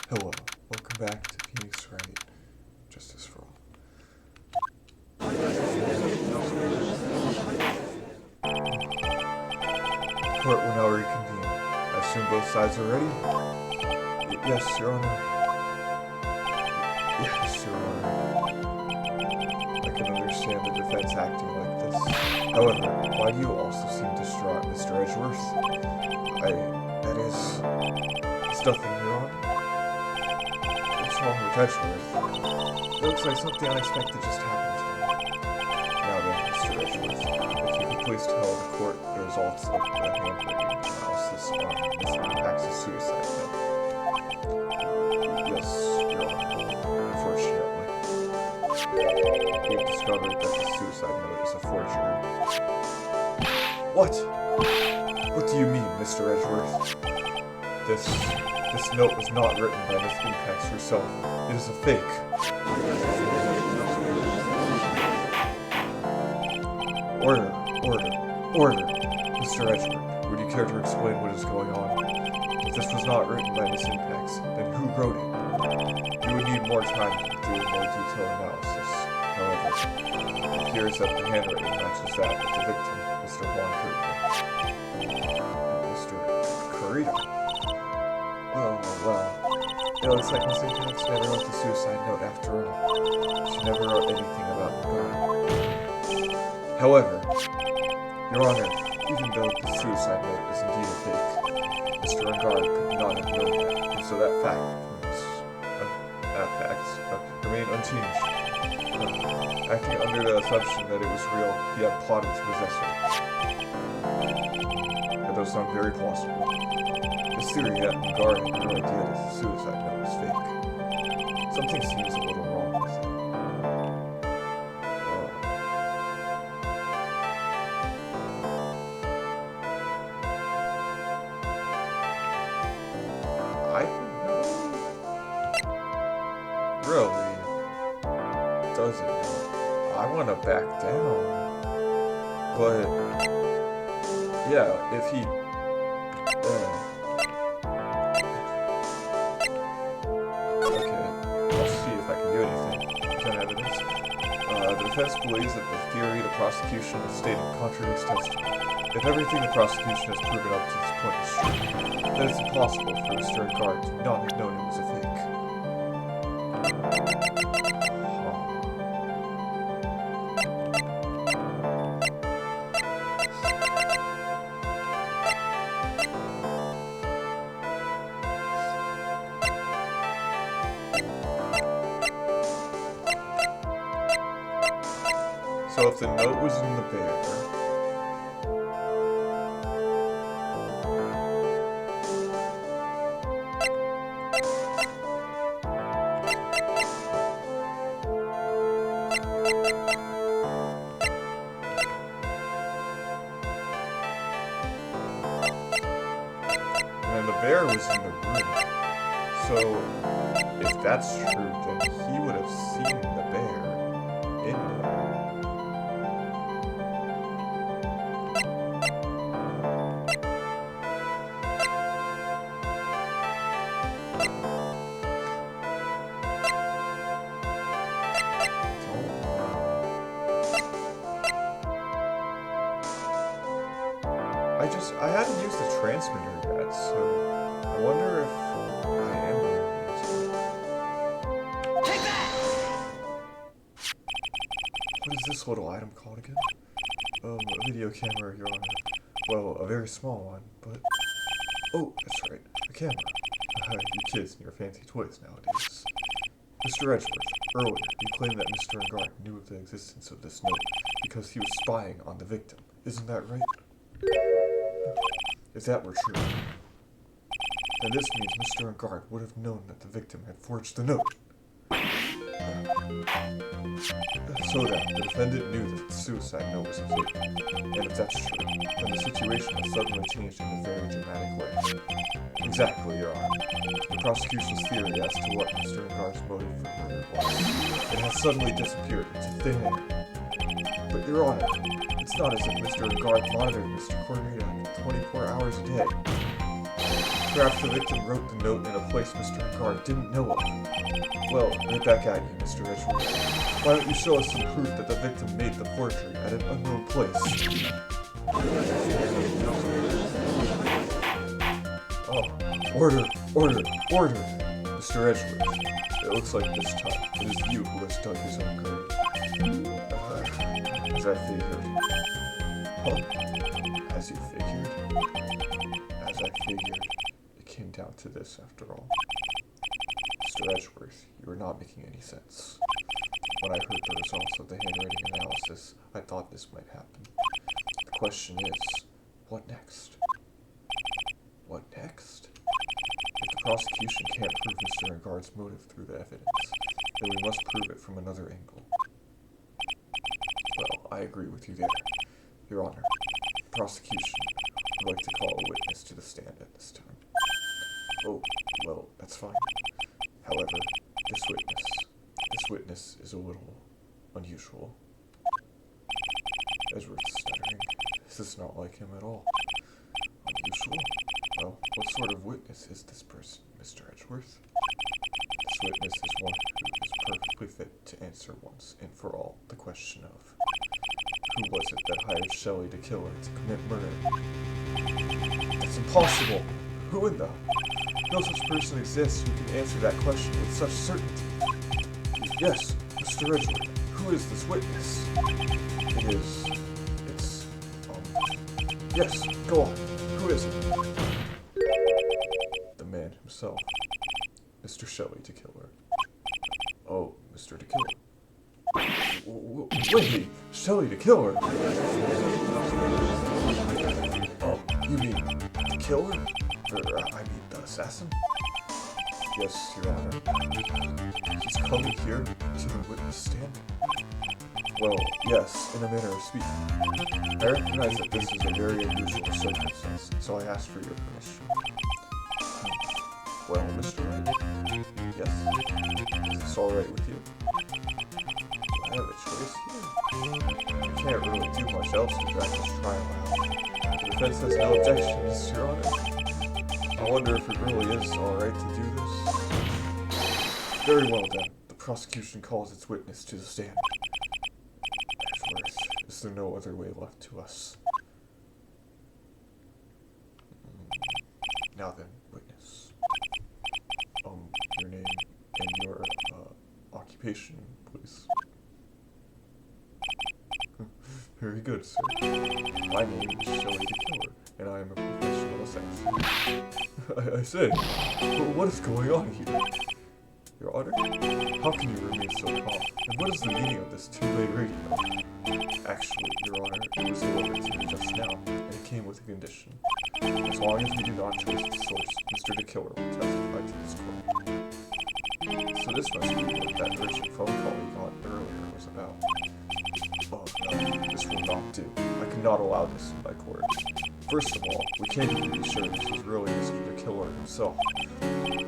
Hello, welcome back to Phoenix Wright, Justice for All. Court will now reconvene. I assume both sides are ready? Yes, Your Honor. Yes, Your Honor. I can understand the defense acting like this. However, why do you also seem distraught, Mr. Edgeworth? It's nothing, Your Honor. What's wrong with Edgeworth? It looks like something unexpected just happened to me. Now then, Mr. Edgeworth, if you could please tell the court the results of the handwriting analysis on Mr. Pax's suicide note. Yes, Your Honor. Unfortunately, we have discovered that the suicide note is a forgery. What? What do you mean, Mr. Edgeworth? This note was not written by Miss Impax herself. It is a fake. Order. Mr. Edgeworth, would you care to explain what is going on? If this was not written by Miss Impax, then who wrote it? You would need more time to do a more detailed analysis. However, it appears that the handwriting matches that of the victim, Mr. Juan Carita. Mr. Carita? Well, it looks like Miss Impax never wrote the suicide note after all. She never wrote anything about Ngard. However, Your Honor, even though the suicide note is indeed a fake, Mr. Ngard could not have known that, and so that fact remained unchanged. Acting under the assumption that it was real, he had plotted to possess her. That does sound very plausible. This theory that Ngard had no idea that the suicide note was fake. Something seems a little wrong with it. I don't know. Really? Does it? I want to back down. But, yeah, if he... The defense believes that the theory the prosecution has stated contradicts testimony. If everything the prosecution has proven up to this point is true, then it's impossible for Mr. Ngard to not have known it was a fake. So if the note was in the bear, and the bear was in the room. So if that's true, then he would have seen the bear in there. I hadn't used the transmitter yet, so I wonder if I am going to use it. Take that! What is this little item called again? A video camera, Your Honor. Well, a very small one, but... Oh, that's right, a camera. You kids and your fancy toys nowadays. Mr. Edgeworth, earlier you claimed that Mr. Ngard knew of the existence of this note because he was spying on the victim. Isn't that right? If that were true, then this means Mr. Ngard would have known that the victim had forged the note. So that the defendant knew that the suicide note was a fake. And if that's true, then the situation has suddenly changed in a very dramatic way. Exactly, Your Honor. The prosecution's theory as to what Mr. Ngard's motive for murder was, it has suddenly disappeared into thin air. But, Your Honor, it's not as if Mr. Ngard monitored Mr. Carita 24 hours a day. Perhaps the victim wrote the note in a place Mr. Guard didn't know of. Well, right back at you, Mr. Edgeworth. Why don't you show us some proof that the victim made the forgery at an unknown place? Oh, order, order, order! Mr. Edgeworth, it looks like this time it is you who has dug his own grave. As I figured. Huh? As you figured? As I figured. It came down to this after all. Mr. Edgeworth, you are not making any sense. When I heard the results of the handwriting analysis, I thought this might happen. The question is, what next? What next? If the prosecution can't prove Mr. Guard's motive through the evidence, then we must prove it from another angle. Well, I agree with you there, Your Honor. The prosecution would like to call a witness to the stand at this time. Oh, well, that's fine. However, this witness is a little unusual. Edgeworth's stuttering. This is not like him at all. Unusual? Well, what sort of witness is this person, Mr. Edgeworth? This witness is one who is perfectly fit to answer once and for all the question of who was it that hired Shelly to kill her to commit murder? It's impossible! Who in the... No such person exists who can answer that question with such certainty. Yes, Mr. Edgeworth, who is this witness? Yes, go on. Who is it? The man himself. Mr. Shelly to kill her. Oh, Mr. to kill her. Wait, Shelly to kill her? You mean to kill her? I mean the assassin? Yes, Your Honor. He's coming here to the witness stand? Well, yes, in a manner of speaking. I recognize that this is a very unusual circumstance, so I ask for your permission. Well, Mr. Wright? Yes? Is this alright with you? Do I have a choice here? I can't really do much else to drag this trial out. The defense has no objections, Your Honor. I wonder if it really is alright to do this. Very well then, the prosecution calls its witness to the stand. Is there no other way left to us? Now then, witness. Your name and your occupation, please. Very good, sir. My name is Shelly the Killer, and I am a professional assassin. I say, what is going on here? Your Honor? How can you remain so calm? And what is the meaning of this two-way radio? Actually, Your Honor, it was delivered to me just now, and it came with a condition. As long as we do not trace the source, Mr. the Killer will testify to this court. So this must be what that urgent phone call we got earlier was about. Oh no, this will not do. I cannot allow this in my court. First of all, we can't even be sure this was really Mr. the Killer himself.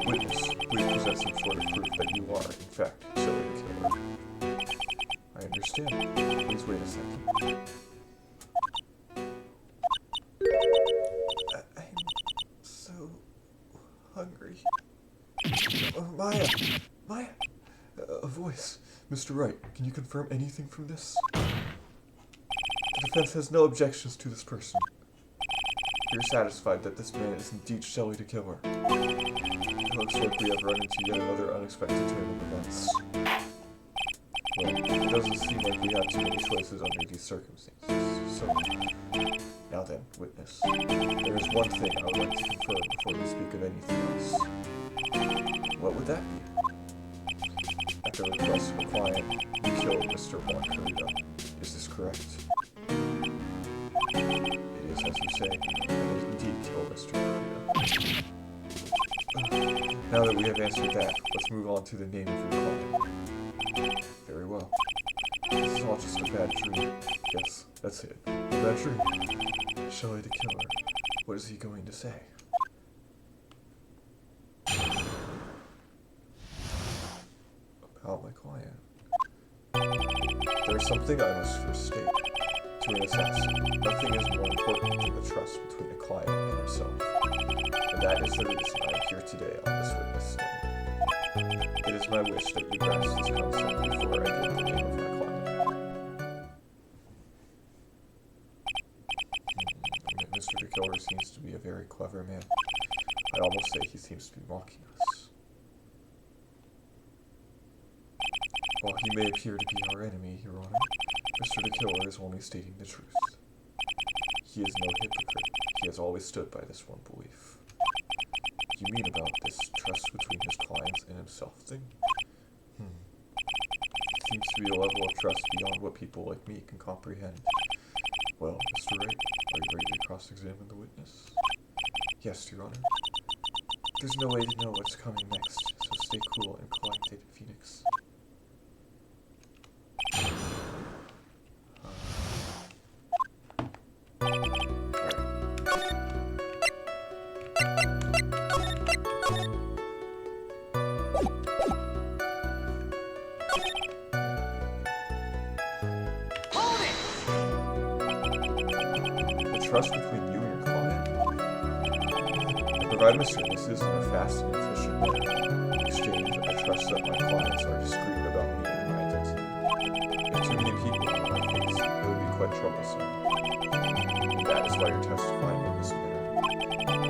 Witness, please present some sort of proof that you are, in fact, Shelly the Killer. I understand. Please wait a second. I'm so hungry. Maya! Maya! A voice. Mr. Wright, can you confirm anything from this? The defense has no objections to this person. You're satisfied that this man is indeed Shelly the Killer. It looks like we have run into yet another unexpected turn of events. Well, it doesn't seem like we have too many choices under these circumstances. So, now then, witness. There is one thing I would like to confirm before we speak of anything else. What would that be? At the request of a client, you killed Mr. Juan Carrito. Is this correct? It is as you say. I did indeed kill Mr. Carrito. Now that we have answered that, let's move on to the name of your client. Very well. This is all just a bad dream. Yes, that's it. A bad dream. Shelly the Killer. What is he going to say? About my client. There's something I must first state. to an assassin, nothing is more important than the trust between a client and himself. And that is the reason I am here today on this witness stand. It is my wish that you grasp this concept before I give the name of my client. Mr. DeKiller seems to be a very clever man. I almost say he seems to be mocking us. While he may appear to be our enemy, Your Honor, Mr. DeKiller is only stating the truth. He is no hypocrite. He has always stood by this one belief. You mean about this trust between his clients and himself thing? Seems to be a level of trust beyond what people like me can comprehend. Well, Mr. Wright, are you ready to cross-examine the witness? Yes, Your Honor. There's no way to know what's coming next, so stay cool and collected, Phoenix. Trust between you and your client? I provide my services in a fast and efficient manner. In exchange, I trust that my clients are discreet about me and my identity. If too many people know my face, it would be quite troublesome. And that is why you're testifying in this manner.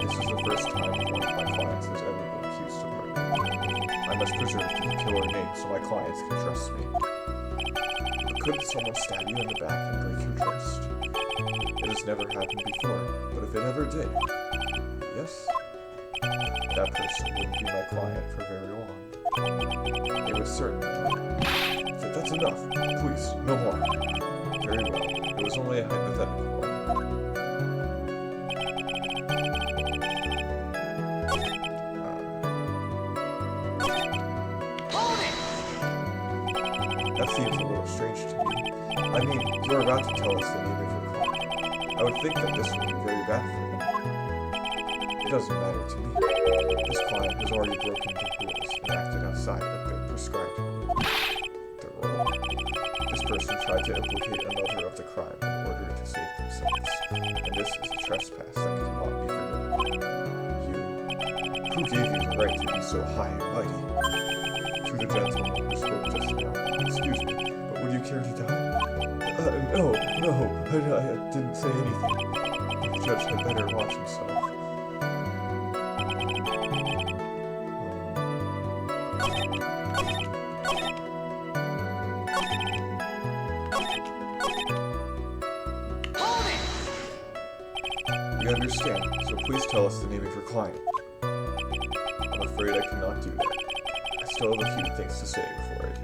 This is the first time one of my clients has ever been accused of murder. I must preserve the killer name so my clients can trust me. But couldn't someone stab you in the back and break your trust? It has never happened before, but if it ever did, yes, that person wouldn't be my client for very long. It was certainly That's enough. Please, no more. Very well. It was only a hypothetical one. That seems a little strange to me. I mean, you're about to tell us the name of your client. I would think that this would be very bad for him. It doesn't matter to me. This client has already broken the rules and acted outside of their prescribed role. This person tried to implicate another of the crime in order to save themselves, and this is a trespass that cannot be forgiven. Who gave you the right to be so high and mighty? To the gentleman who spoke just now. Excuse me, but would you care to die? No, I didn't say anything. The judge had better watch himself. We understand, so please tell us the name of your client. I'm afraid I cannot do that. I still have a few things to say before I do.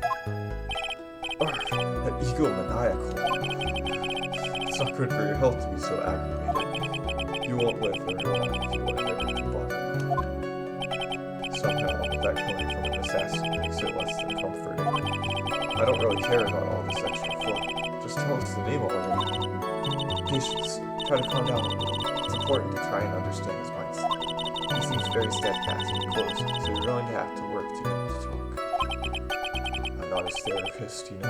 That egomaniacal. It's not good for your health to be so aggravated. You won't live very long if you let everything bother you. Somehow, that coming from an assassin makes it less than comforting. I don't really care about all this extra fluff. Just tell us the name already. Patience. Try to calm down a little. It's important to try and understand his mindset. He seems very steadfast and close, so you're going to have to work to get him to talk. I'm not his therapist, you know.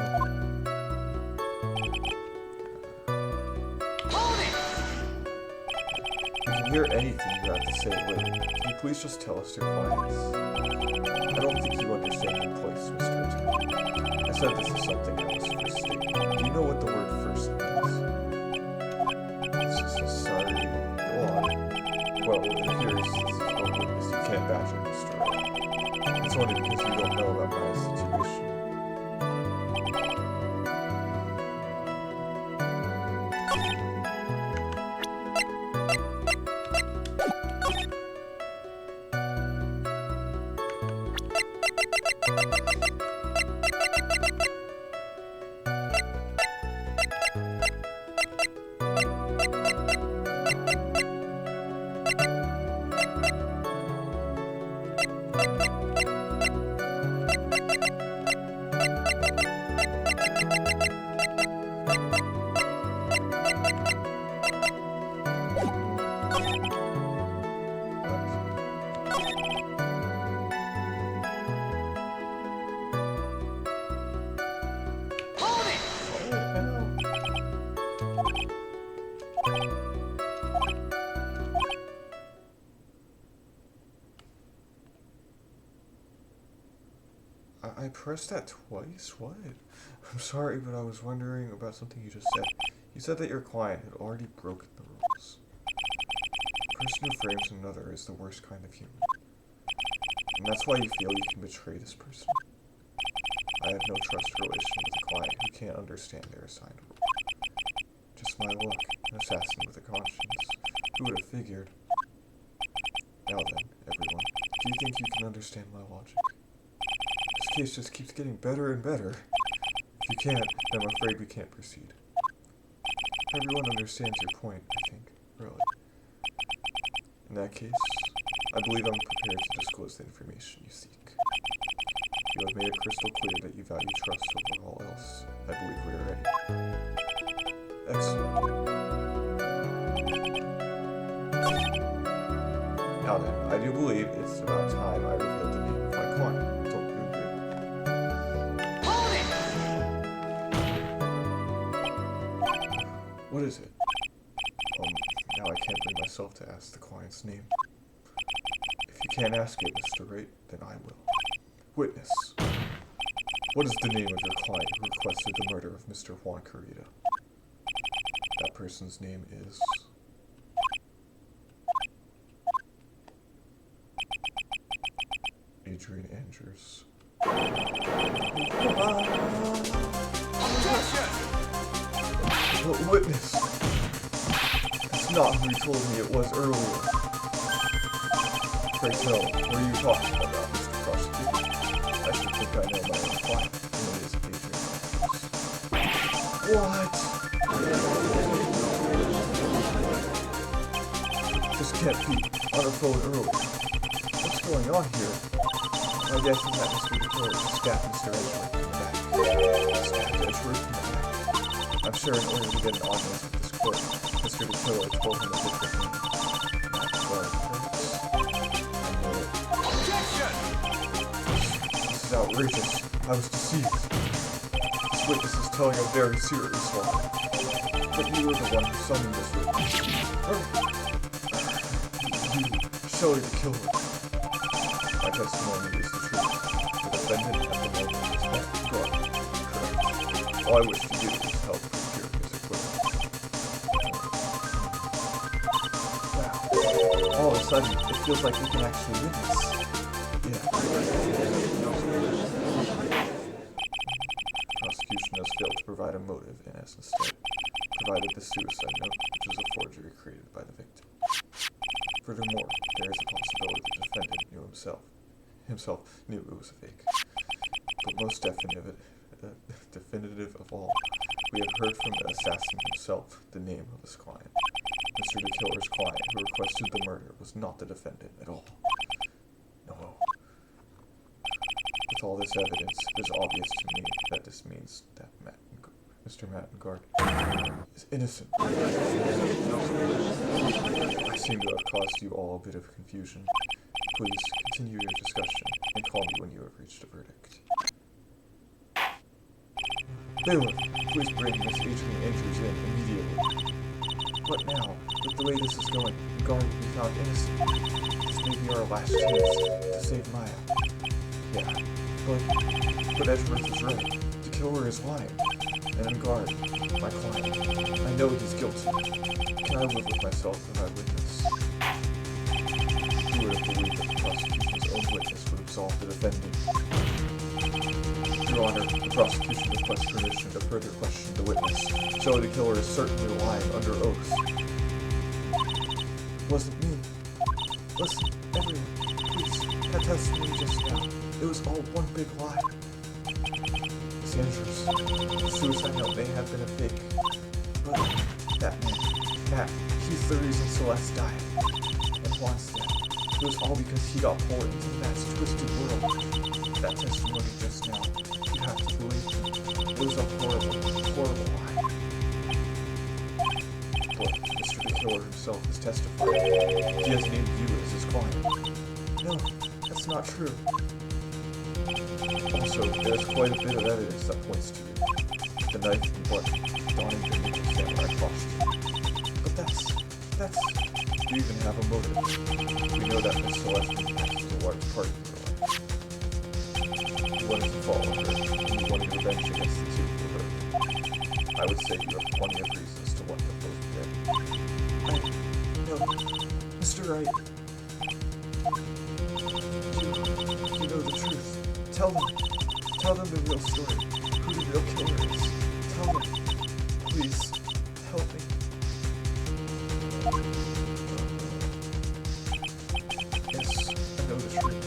We can hear anything you have to say later. Can you please just tell us your clients? I don't think you understand your place, Mr. Attorney. I said this is something I was first stating. Do you know what the word first means? Sorry, go on. Well, it appears this is one witness you can't badger, Mr. Wright. It's only because you don't know about my situation. I pressed that twice? What? I'm sorry, but I was wondering about something you just said. You said that your client had already broken the rules. A person who frames another is the worst kind of human. And that's why you feel you can betray this person. I have no trust relation with a client who can't understand their assigned role. Just my luck, an assassin with a conscience. Who would have figured? Now then, everyone, do you think you can understand my logic? This case just keeps getting better and better. If you can't, then I'm afraid we can't proceed. Everyone understands your point, I think, really. In that case, I believe I'm prepared to disclose the information you seek. You have made it crystal clear that you value trust over all else. I believe we are ready. Excellent. Now then, I do believe it's about time I revealed the name of my client. Don't you agree? What is it? Now I can't bring myself to ask the client's name. If you can't ask it, Mr. Wright, then I will. Witness. What is the name of your client who requested the murder of Mr. Juan Carita? That person's name is... Adrian Andrews. But witness! It's not who you told me it was earlier. Pray tell, what are you talking about, Mr. Prosecutor? I should think I know my own client, and it is Adrian Andrews. What? This can't be. On the phone earlier. What's going on here? My guess is that Mr. Killer stabbed Mr. Edgeworth in the back. Stabbed Edgeworth in the back. I'm sure in order to get an audience with this court, Mr. Killer told him a different name. That's why This is outrageous. I was deceived. This witness is telling a very serious lie. But you were the one who summoned this witness. You, Shelly the killer. My testimony is the truth. The defendant at the moment is Matt and Shelly. Correct. All I wish to do is help procure his acquittal. Wow. All of a sudden, it feels like we can actually witness. Yeah. Prosecution has failed to provide a motive and has instead provided the suicide note, which is a forgery created by the victim. Furthermore, there is a possibility the defendant knew himself knew it was a fake. But most definitive of all, we have heard from the assassin himself the name of his client. Mr. the Killer's client who requested the murder was not the defendant at all. No. With all this evidence, it is obvious to me that this means that Mr. Matt and Guard is innocent. I seem to have caused you all a bit of confusion. Please continue your discussion and call me when you have reached a verdict. Bailiff, please bring Miss Adrian Andrews in immediately. What now? With the way this is going, Guard will be found innocent. This may be our last chance to save Maya. Yeah, but Edgeworth is right. The killer is lying. And Guard, my client, I know he's guilty. Can I live with myself if I witness? Who would have believed that the prosecution's own witness would absolve the defendant? Your Honor, the prosecution requests permission to further question the witness. Shelly the Killer is certainly lying under oath. It wasn't me. Listen, everyone, please, that testimony just now. It was all one big lie. Andrews. The suicide note may have been a fake, but that man, Matt, he's the reason Celeste died. And Juan's death. It was all because he got pulled into Matt's twisted world. That testimony just now, you have to believe me. It was a horrible, horrible lie. But Mr. the Killer himself has testified. He has named you as his client. No, that's not true. Also, there's quite a bit of evidence that points to you. The knife and blood donning the Mitchell samurai costume. But that's... You even have a motive. We know that Miss Celeste is a large part of your life. wanted to follow her, and you wanted revenge against the two for her. I would say you have plenty of reasons to want them both dead. No, Mr. Wright. You know the truth. Tell them. Tell them the real story. Who the real killer is. Tell them. Please, help me. Yes, I know the truth.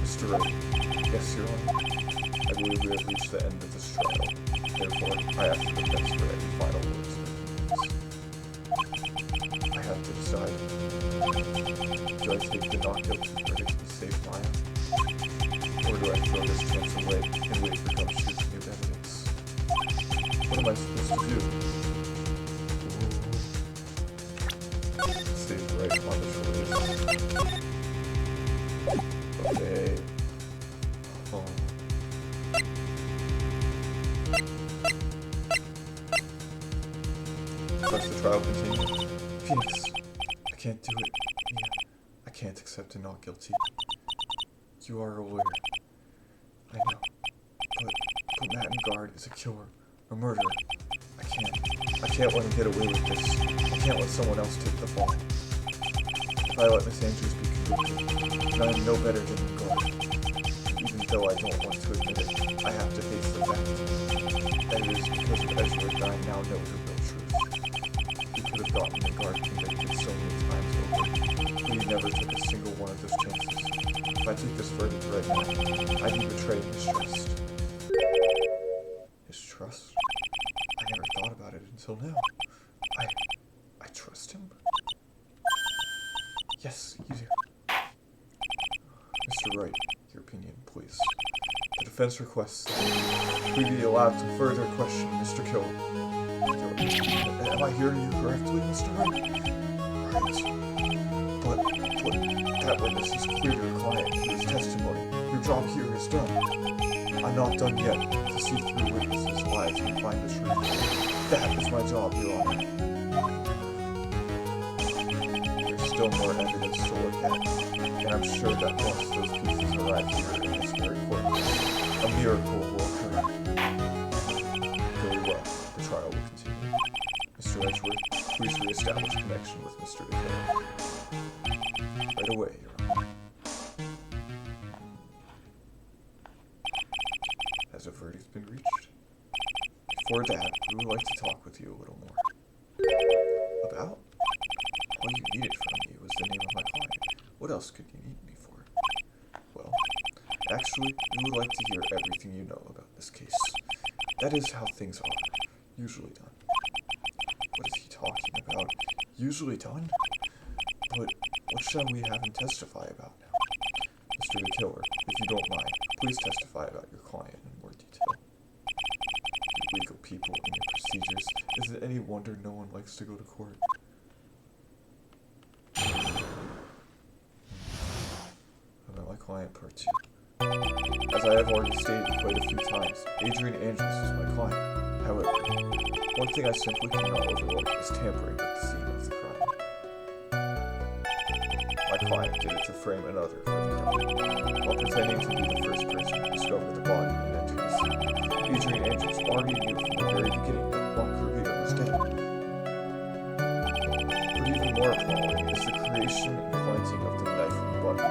Mr. Wright. Yes, Your Honor. I believe we have reached the end of this trial. Therefore, I ask the defense for any final words. I have to decide. Do I take the not guilty verdict and save Maya? Or do I throw this chance away and wait for gumshoe's new evidence? What am I supposed to do? Save Wright on the shoulders. Okay. Oh. Must the trial continue? Phoenix, I can't do it. Yeah, I can't accept a not guilty. You are a lawyer. I know. But Matt and Guard is a killer, a murderer. I can't let him get away with this. I can't let someone else take the fall. If I let Miss Andrews be convicted, then I am no better than Guard. Even though I don't want to admit it, I have to face the fact. And it is because of Edgewood that I now know the real truth. He could have gotten the Guard convicted so many times over, but he never took a single one of those chances. If I take this verdict right now, I'd be betraying his trust. His trust? I never thought about it until now. I trust him? Yes, you do. Mr. Wright, your opinion, please. The defense requests that we be allowed to further question Mr. Kill. Am I hearing you correctly, Mr. Wright? Right. But that witness is clear to the client through his testimony. Your job here is done. I'm not done yet to see through witnesses' lies and find the truth. That is my job, Your Honor. There's still more evidence to look at, and I'm sure that once those pieces arrive here in this very court, a miracle will occur. Very well, the trial will continue. Mr. Edgeworth, please re-establish connection with Mr. DeKay. Right away, Your Honor. Has a verdict been reached? Before that, we would like to talk with you a little more. About? All you needed from me was the name of my client. What else could you need me for? Well, actually, we would like to hear everything you know about this case. That is how things are, usually done. What is he talking about? Usually done? But what shall we have him testify about now? Mr. the Killer, if you don't mind, please testify about your client in more detail. You legal people and your procedures. Is it any wonder no one likes to go to court? About my client part 2. As I have already stated quite a few times, Adrian Andrews is my client. However, one thing I simply cannot overlook is tampering with the scene of the crime. My client did it to frame another for the crime. While pretending to be the first person to discover the body and enter the scene, Adrian Andrews already knew from the very beginning that Juan Carrillo was dead. But even more appalling is the creation and planting of the knife in the body.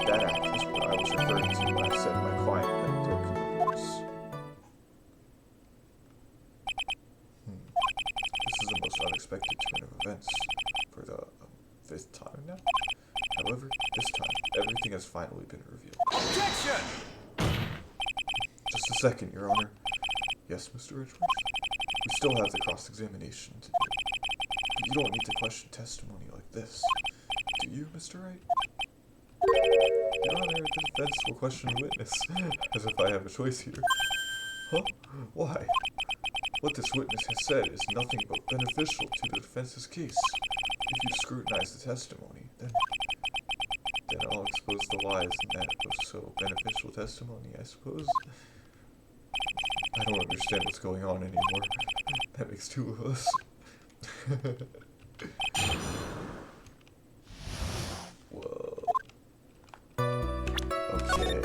That act is what I was referring to when I said my client had broken the rules. This is the most unexpected turn of events for the 5th time now. However, this time, everything has finally been revealed. Objection! Just a second, Your Honor. Yes, Mr. Edgeworth? We still have the cross-examination to do. But you don't need to question testimony like this. Do you, Mr. Wright? Your Honor, the defense will question the witness, as if I have a choice here. Huh? Why? What this witness has said is nothing but beneficial to the defense's case. If you scrutinize the testimony, then I'll expose the lies in that so beneficial testimony, I suppose. I don't understand what's going on anymore. That makes 2 of us. Whoa. Okay.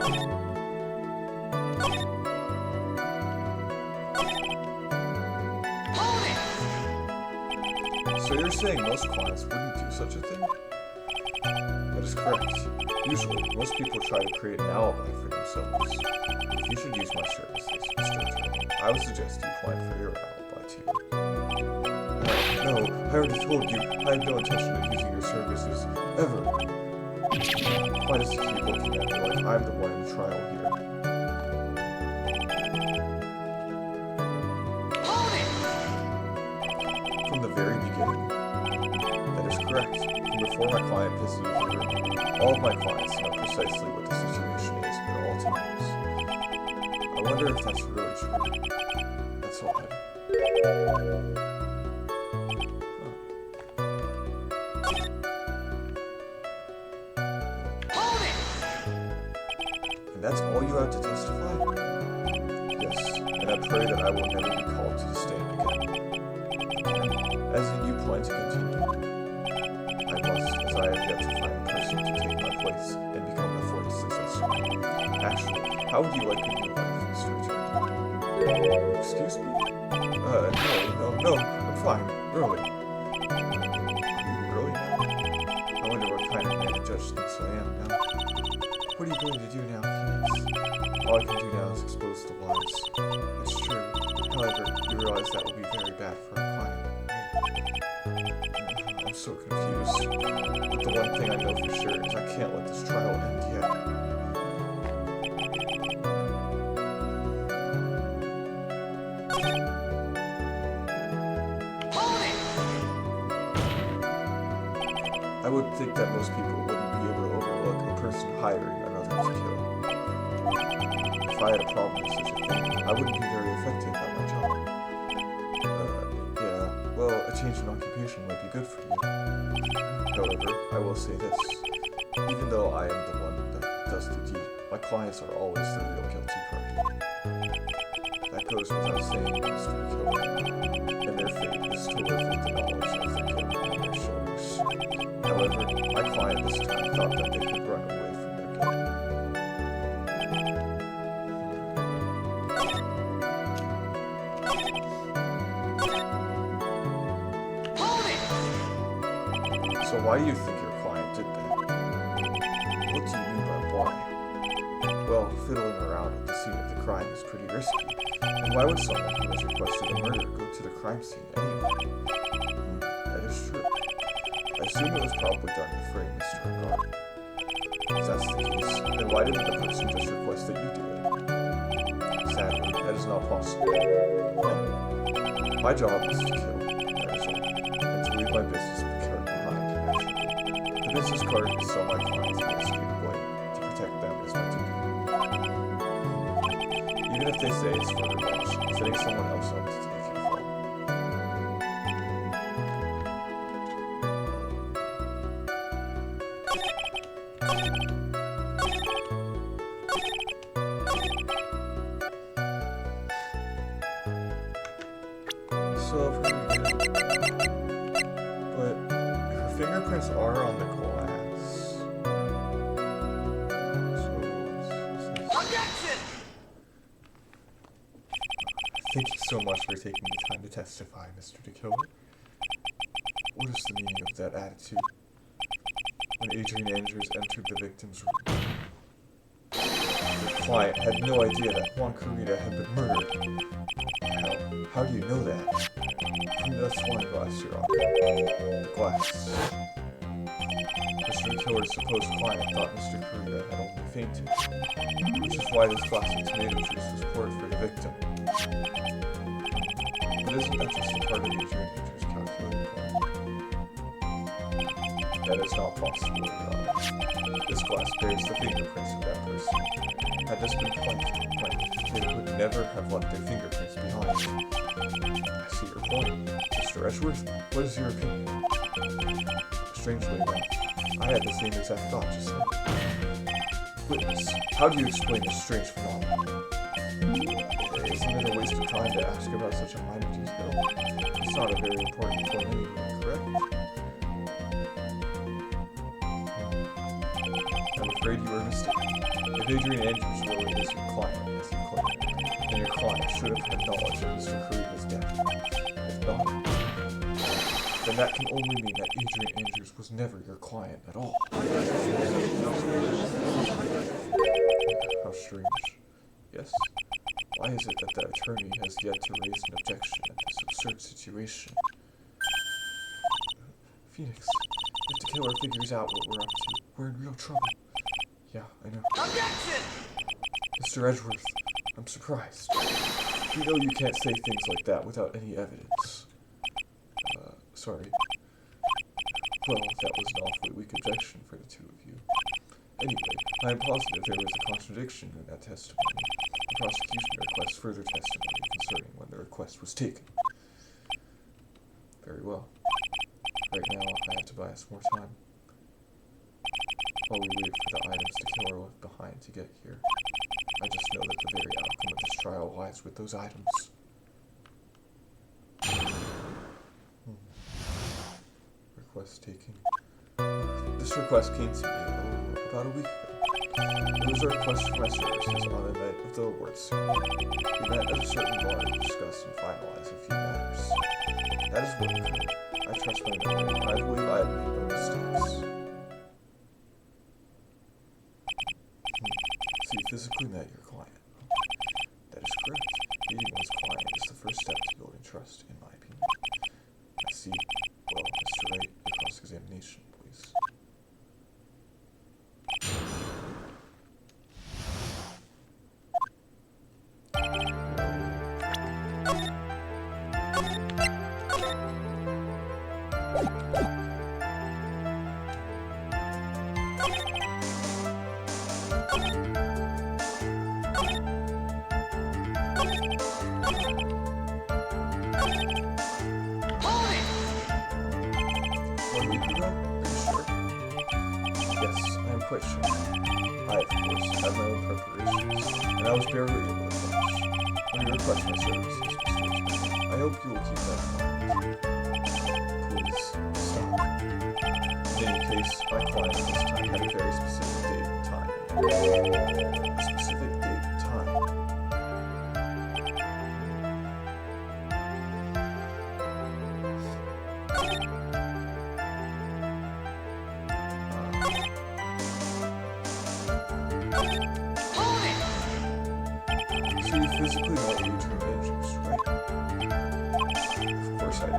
So you're saying most clients wouldn't do such a thing? That is correct. Usually, most people try to create an alibi for themselves. If you should use my services, Mr. Attorney, I would suggest you apply for your alibi too. No, I already told you, I have no intention of using your services, ever. Why does he keep looking at me like I'm the one in the trial here? From the very beginning? That is correct. From before my client visited your room, all of my clients know precisely what the situation is at all times. I wonder if that's really true. That's all. And that's all you have to testify? Yes, and I pray that I will never be called to the stand again. As in, you plan to continue? I must, as I have yet to find a person to take my place and become the fourth successor. Actually, how would you like a new life, Mr. Attorney? Excuse me? No, I'm fine, really. Are you really now? I wonder what kind of man the judge thinks I am now. What are you going to do now, Phoenix? All I can do now is expose the lies. It's true. However, you realize that will be very bad for our client, right? I'm so confused. But the one thing I know for sure is I can't let this trial end yet. I would think that most people wouldn't be able to overlook a person hiring another to kill. If I had a problem with such a thing, I wouldn't be very effective at my job. Yeah, well, a change in occupation might be good for you. However, I will say this. Even though I am the one that does the deed, my clients are always the real guilty party. That goes without saying, Mr. Killer, and their fate is to live with the knowledge of the guilt on their shoulders. However, my client this time thought that they could run away from their guilt. So why do you think your client did that? What do you mean by why? Well, fiddling around at the scene of the crime is pretty risky. And why would someone who has requested a murder go to the crime scene anyway? That is true. I assume it was probably done to frame Mr. Regard. If that's the case, then why didn't the person just request that you do it? Sadly, that is not possible. No. My job is to kill, that is all, and to leave my business card behind, naturally. The business card is so my clients may escape blame. To protect them is my duty. Even if they say it's for revenge, setting someone else up to take your fall. So I've heard you do. But her fingerprints are on the glass. So objection! Thank you so much for taking the time to testify, Mr. DeKiller. What is the meaning of that attitude? When Adrian Andrews entered the victim's room, the client had no idea that Juan Carita had been murdered. How do you know that? From that wine glass you're on. The glass. Mr. DeKiller's supposed client thought Mr. Carita had only fainted, which is why this glass of tomato juice was poured for the victim. But isn't that just a part of Adrian Andrews' calculated plan? That is not possible, Your Honor. This glass bears the fingerprints of that person. Had this been planted, they would never have left their fingerprints behind. I see your point. Mr. Edgeworth, what is your opinion? Strangely enough, I had the same exact thought just now. Witness, how do you explain this strange phenomenon? Isn't it a waste of time to ask about such a minor detail? It's not a very important point anyway, correct? I'm afraid you are mistaken. If If Adrian Andrews really is your client, as you claim, then your client should have had knowledge of Mr. Karina's death. If not, then that can only mean that Adrian Andrews was never your client at all. How strange. Yes? Why is it that the attorney has yet to raise an objection in this absurd situation? Phoenix, if the killer figures out what we're up to, we're in real trouble. Yeah, I know. Objection! Mr. Edgeworth, I'm surprised. You know you can't say things like that without any evidence. Sorry. Well, that was an awfully weak objection for the two of you. Anyway, I am positive there was a contradiction in that testimony. The prosecution requests further testimony concerning when the request was taken. Very well. Right now, I have to buy us more time. While we wait for the items the killer left behind to get here, I just know that the very outcome of this trial lies with those items. Request taken. This request came to me about a week ago. It was a request for my services on the night of the awards ceremony. We met at a certain bar to discuss and finalize a few matters. That is what occurred. I trust my memory, and I believe I have made no mistakes. So you physically met your client. That is correct. Meeting one's client is the first step to building trust, in my opinion. I see. Well, Mr. Wright, your cross-examination, please. Quite sure. I, of course, had my own preparations, and I was barely able to finish. When you request my services, Mr. Richmond, I hope you will keep that in mind. Please, stop. In any case, my client at this time had a very specific date and time. A specific date and time. Physically met Adrian Andrews, right? Of course I did.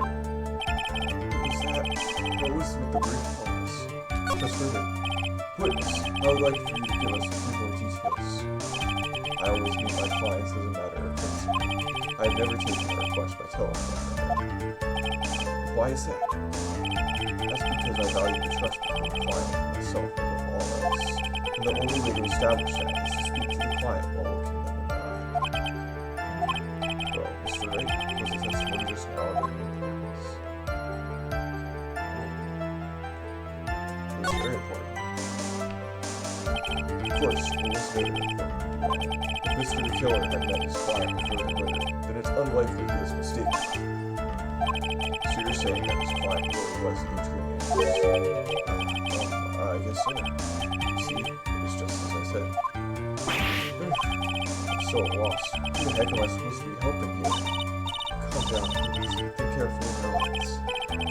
What was with the brief promise? Just further. Witness, I would like for you to give us a few more details. I always meet my clients as a matter of principle. I have never taken a request by telephone. Why is that? That's because I value the trust between the client and myself above all else. And the only way to establish that is to speak to the client while looking them in the eye. Mr. Wright, was the testimony just now of any importance? It was very important. Of course, it was very important. If Mr. the Killer had met his client before the murder, then it's unlikely he was mistaken. So you're saying that his client really was Adrian Andrews? I guess so. See, it is just as I said. I'm so lost. Who the heck am I supposed to be helping here? Calm down, please. Think carefully of your lines.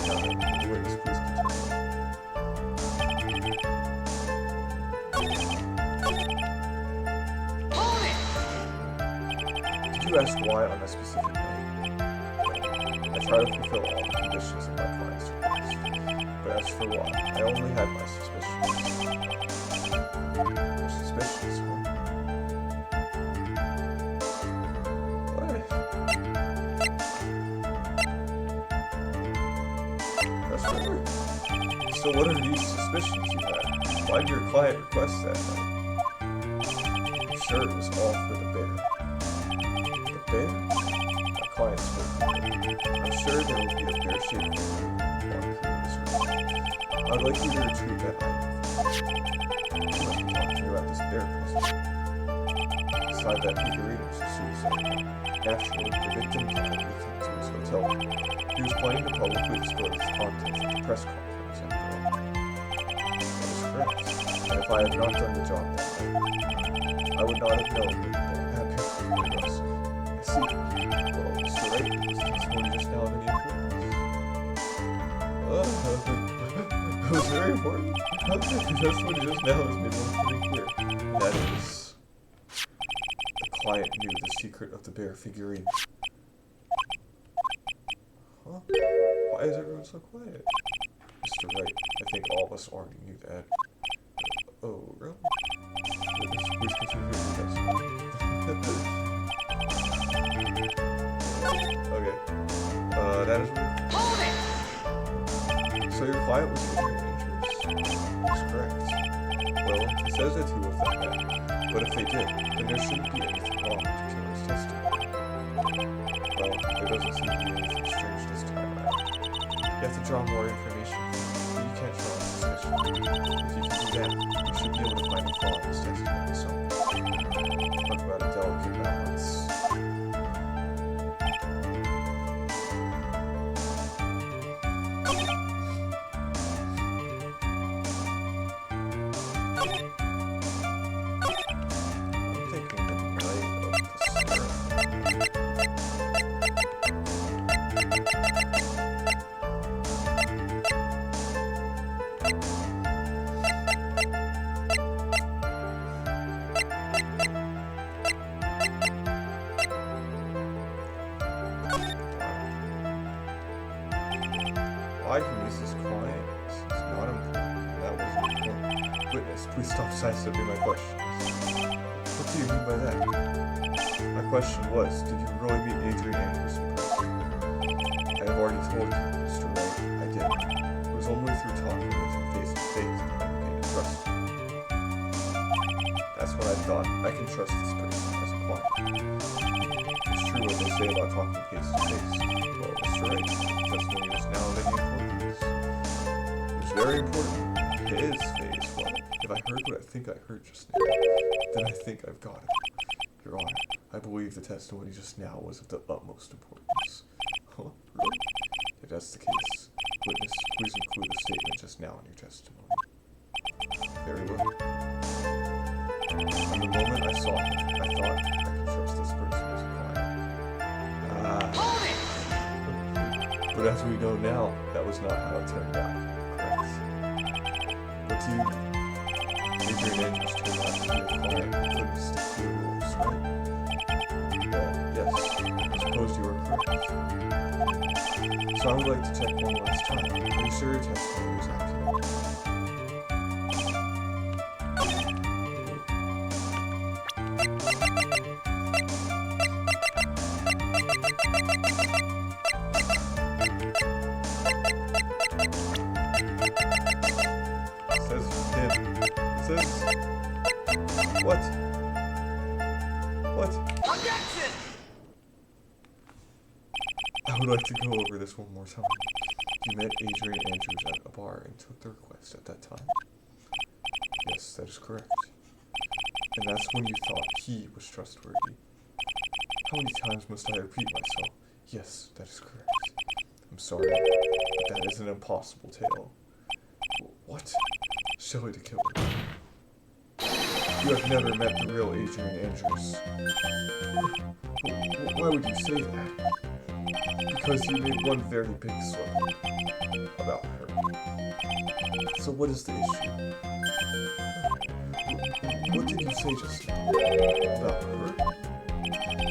Now then, the witness, please continue. Did you ask why on a specific night? I try to fulfill all the conditions of my client's request. But as for why, I only had my suspicions. Your suspicions, huh? So what are these suspicions you had? Why did your client request that night? I'm sure it was all for the bear. The bear? My client spoke. I'm sure there will be a bear-shaped figure on this room. I'd like you to retrieve that item. You must be talking about this bear puzzle. Beside that figurine was a suicide note. Naturally, the victim died with him to his hotel room. He was planning to publicly disclose its contents at the press conference after all. That is correct. And if I had not done the job that night, I would not have known what happened to us. I see. Well, Mr. Wright, was the testimony just now of any importance? It was very important. The testimony just now has made one thing clear. That is, the client knew the secret of the bear figurine. Huh? Why is everyone so quiet? Mr. Wright, I think all of us already knew that. Oh, really? Please continue your testimony. Okay. That is what... Hold it! So your client was injured? That's correct. Well, he says that two of them met, but if they did, then there shouldn't be anything wrong with the killer's testimony. Well, there doesn't seem to be anything strange this time around. You have to draw more information, but you can't draw a suspicion. If you can do that, you should be able to find a flaw in this testimony somewhere. Talk about a delicate balance. Why he uses his client is not important. That wasn't important. Witness, please stop sidestepping my questions. What do you mean by that? My question was, did you really meet Adrian Andrews in person? I have already told you, Mr. Wright, I did. It was only through talking with him face to face that I began to trust him. That's when I thought, I can trust this person as a client. It's true what they say about talking face to face. Well, Mr. Wright, that's when he was now of any importance. It was very important. His face, well, if I heard what I think I heard just now, then I think I've got it. Your Honor, I believe the testimony just now was of the utmost importance. Huh? Really? If that's the case, witness, please include the statement just now in your testimony. Very well. From the moment I saw him, I thought I could trust this person as a client. But as we know now, that was not how it turned out. Correct. What do you mean? Adrian Andrews turned out to be a client who couldn't stick to the rules, right? Yes, I suppose you are correct. So I would like to check one last time. Are you sure your testimony was accurate? What? What? Objection! I would like to go over this one more time. You met Adrian Andrews at a bar and took the request at that time? Yes, that is correct. And that's when you thought he was trustworthy. How many times must I repeat myself? Yes, that is correct. I'm sorry, but that is an impossible tale. What? Shelly the killer. You have never met the real Adrian Andrews. Why would you say that? Because you made one very big slip about her. So what is the issue? What did you say just now? About her?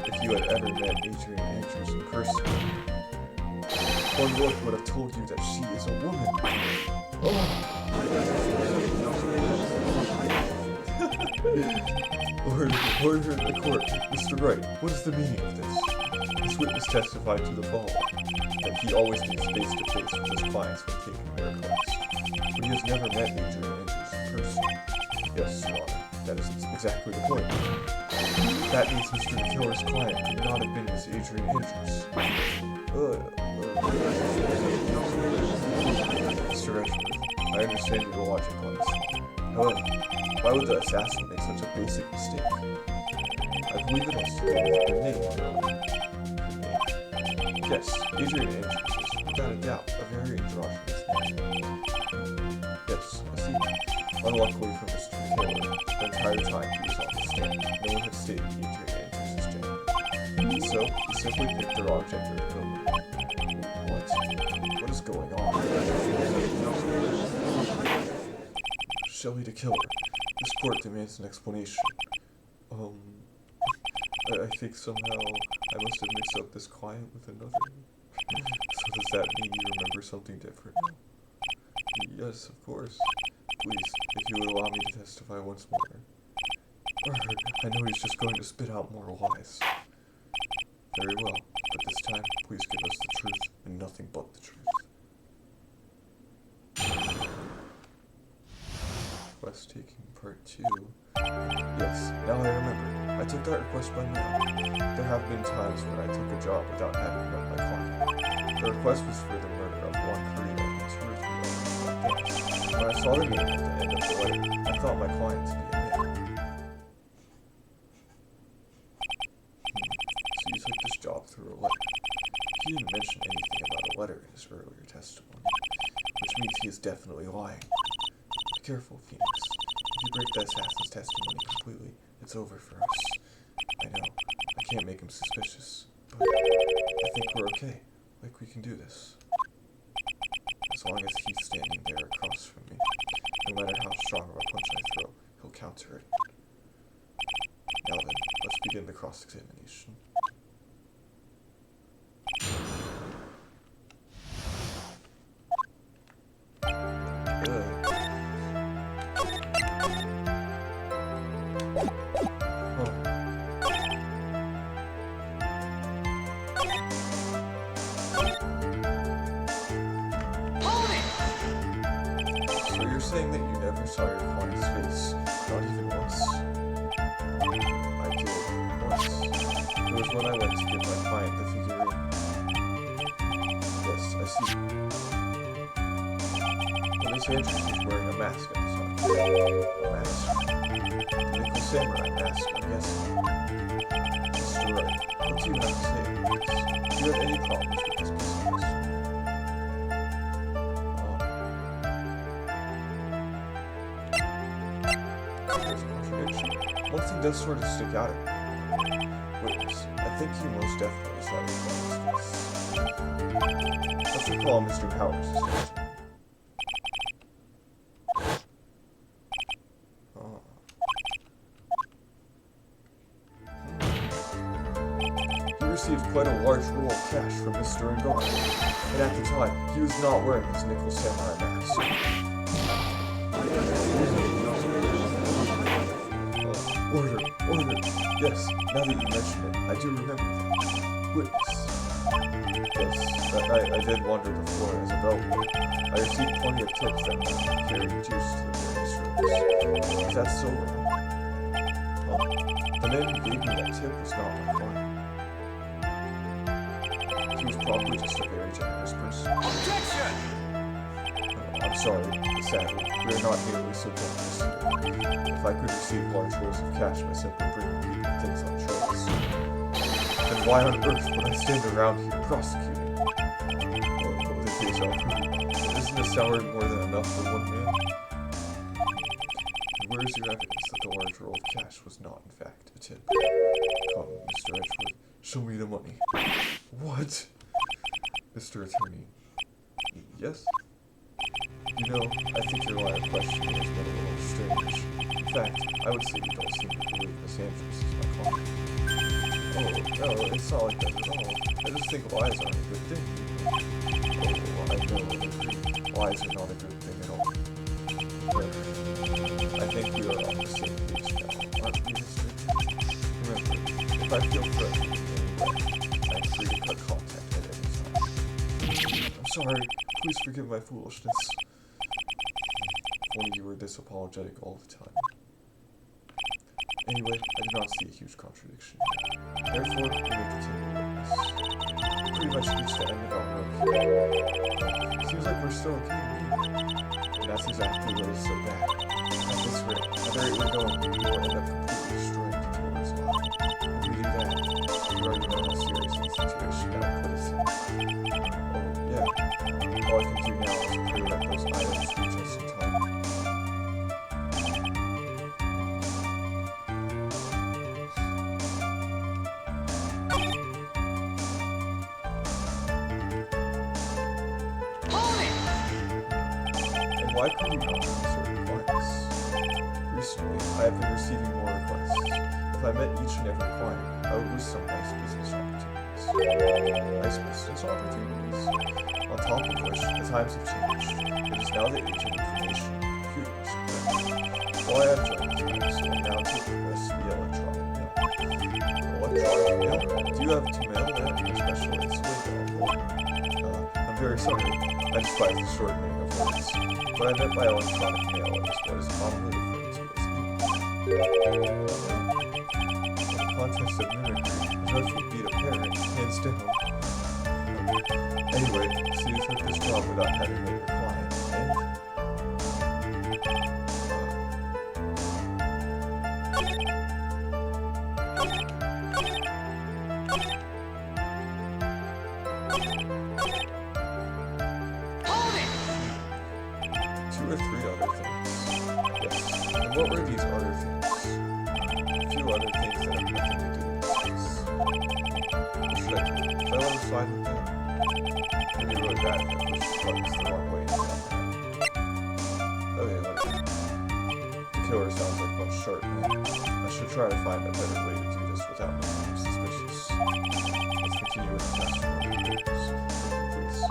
If you had ever met Adrian Andrews in person, one look would have told you that she is a woman. Oh. Order in the court. Mr. Wright, what is the meaning of this? This witness testified to the following, that he always meets face-to-face with his clients when taking haircuts, but he has never met Adrian Andrews in person. Yes, Your Honor, that is exactly the point. That means Mr. the Killer's client could not have been Miss Adrian Andrews. Mr. Edgeworth, I understand your logic on this one. However, why would the assassin make such a basic mistake? I believe it has to do with her name, Your Honor. Yes, Adrian Andrews is, without a doubt, a very androgynous name. Yes, I see. Unluckily for Mr. Taylor, the entire time he was on the stand, stated the injured man versus gender. So, he simply picked the wrong gender and killed her. What? What is going on? Shelly to kill her. This court demands an explanation. I think somehow I must have mixed up this client with another. So does that mean you remember something different now? Yes, of course. Please, if you would allow me to testify once more. I know he's just going to spit out more lies. Very well, but this time, please give us the truth and nothing but the truth. Quest taking part 2. Yes, now I remember. I took that request by mail. There have been times when I took a job without having met my client. The request was for the murder of one Korean and 2 or 3 others. Yes. When I saw the name at the end of the letter, I thought my client to be a man. So you took this job through a letter. He didn't mention anything about a letter in his earlier testimony, which means he is definitely lying. Be careful, Phoenix. If you break the assassin's testimony completely, it's over for us. I know, I can't make him suspicious, but I think we're okay. Like we can do this. As long as he's standing there across from me, no matter how strong of a punch I throw, he'll counter it. Now then, let's begin the cross-examination. So you're saying that you never saw your client's face, not even once? I did, once. It was when I went to give my client the figurine. Yes, I see. But Miss Andrews was wearing a mask at the time. A mask? The Nickel Samurai mask, I'm guessing. Mr. Wright, what do you have to say about this? Do you have any problems with this piece of history? There's a contradiction. One thing does sort of stick out at me. Witness, I think you most definitely saw your client's face. Let's recall Mr. Powers' testimony. He received quite a large roll of cash from Mr. Ngar, and at the time, he was not wearing his Nickel Samurai mask. Order! Yes, now that you mention it, I do remember that. Witness. Yes, that night I did wander the floor as a bellboy. I received plenty of tips that night carrying juice to the various rooms. Is that so wrong? The man who gave me that tip was not my client. He was probably just a very generous person. Objection! I'm sorry, but sadly, we are not nearly so generous here. If I could receive large rolls of cash by simply bringing people things on trays, then why on earth would I stand around here prosecuting? Oh, the deja vu. Isn't a salary more than enough for one man? And where is your evidence that the large roll of cash was not, in fact, a tip? Come, Mr. Edgewood, show me the money. What? Mr. Attorney. Yes? You know, I think your line of questioning has been a little strange. In fact, I would say you don't seem to believe Miss Andrews is my client. Oh, no, it's not like that at all. I just think lies aren't a good thing. Oh, I know, I agree. Lies are not a good thing at all. I think we are on the same page now, aren't we, Mr. Remember, if I feel threatened in any way, I'm free to cut contact at any time. I'm sorry. Please forgive my foolishness. If only you were this apologetic all the time. Anyway, I do not see a huge contradiction here. Therefore, we may continue with this. We pretty much reached the end of our work here. Seems like we're still okay to me. And that's exactly what is so bad. At this rate, at the rate we're going, we will end up completely destroying Taylor's life. If we do that, you already know how serious the situation that will put us in. Oh, yeah. All I can do now is pray that those items reach us in time. why could you not answer requests? Recently, I have been receiving more requests. If I met each and every client, I would lose some nice business opportunities. Nice business opportunities? On top of which, the times have changed. It is now the age of information and computers. Well, I have joined the times, and now take requests via electronic mail. Electronic mail? Do you have to mail that in a special envelope? I'm very sorry. I despise the shortening of words. What I meant by electronic mail is what is commonly referred to as email. In the context of mimicry, the judge would beat a parent hands down. Anyway, so you took this job without having met your client, and... 2 or 3 other things. Yes. And what were these other things? A few other things that have nothing to do with this case. What should I do? Should I let him slide with that? Maybe really bad if I push the buttons the wrong way. Okay, whatever. The killer sounds like one sharp man. I should try to find a better way to do this without making him suspicious. Let's continue with the testimony. Please.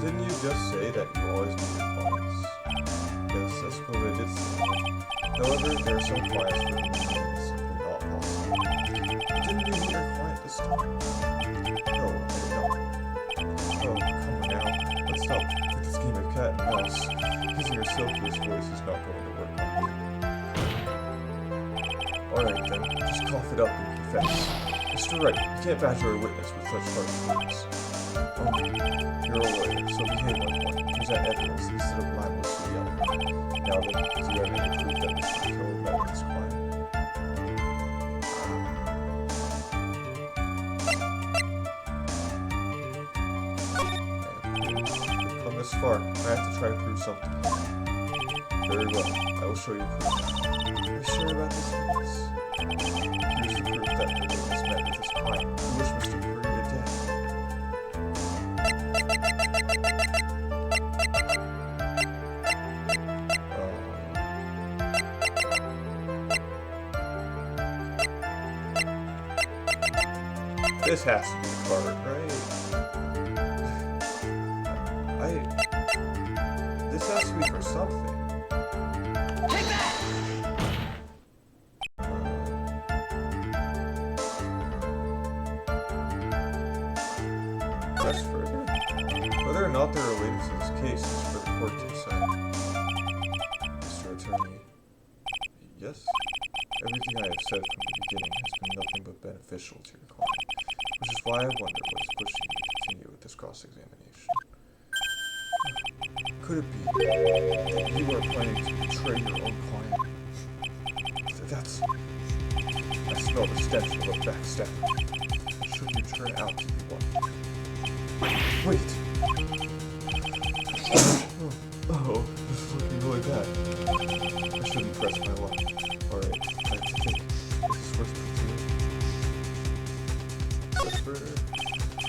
Didn't you just say that you always meet your clients? Yes, I suppose I did say that. However, there are some clients for whom meeting is simply not possible. Didn't you meet your client this time? No, I did not. Oh, come on now. Let's stop with this game of cat and mouse. Using your silkiest voice is not going to work on me. Alright then, just cough it up and confess. Mr. Wright, you can't badger a witness with such harsh words. You're a lawyer, so behave like one. Present evidence instead of mindlessly yelling. Now then, do you have any proof that Mr. Killer met with his client? We've come this far. I have to try to prove something. Very well. I will show you proof. Are you sure about this witness? Here's the proof that the witness met with his client. We wish Mr. Curry to death. This has to be the card, right? This has to be for something. Take that! Press further. Whether or not they're related to this case is for the court to decide. Mr. Attorney. Yes? Everything I have said from the beginning has been nothing but beneficial to your client. Which is why I wonder what is pushing you to continue with this cross-examination. Could it be that you are planning to betray your own client? I smell the stench of a backstabber. Should you turn out to be one? Wait! Oh, this is looking really bad. I shouldn't press my luck. Alright, I have to think. Is this worth pursuing?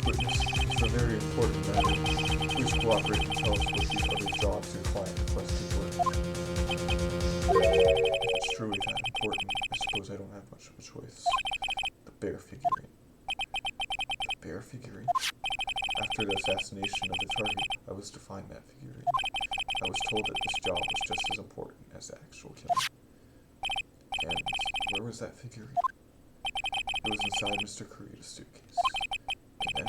Witness, it's a very important matter. Please cooperate and tell us what these other jobs your client requested were. If it's truly that important, I suppose I don't have much of a choice. The bear figurine. The bear figurine? After the assassination of the target, I was to find that figurine. I was told that this job was just as important as the actual killing. And where was that figurine? It was inside Mr. Kurita's suitcase. And then,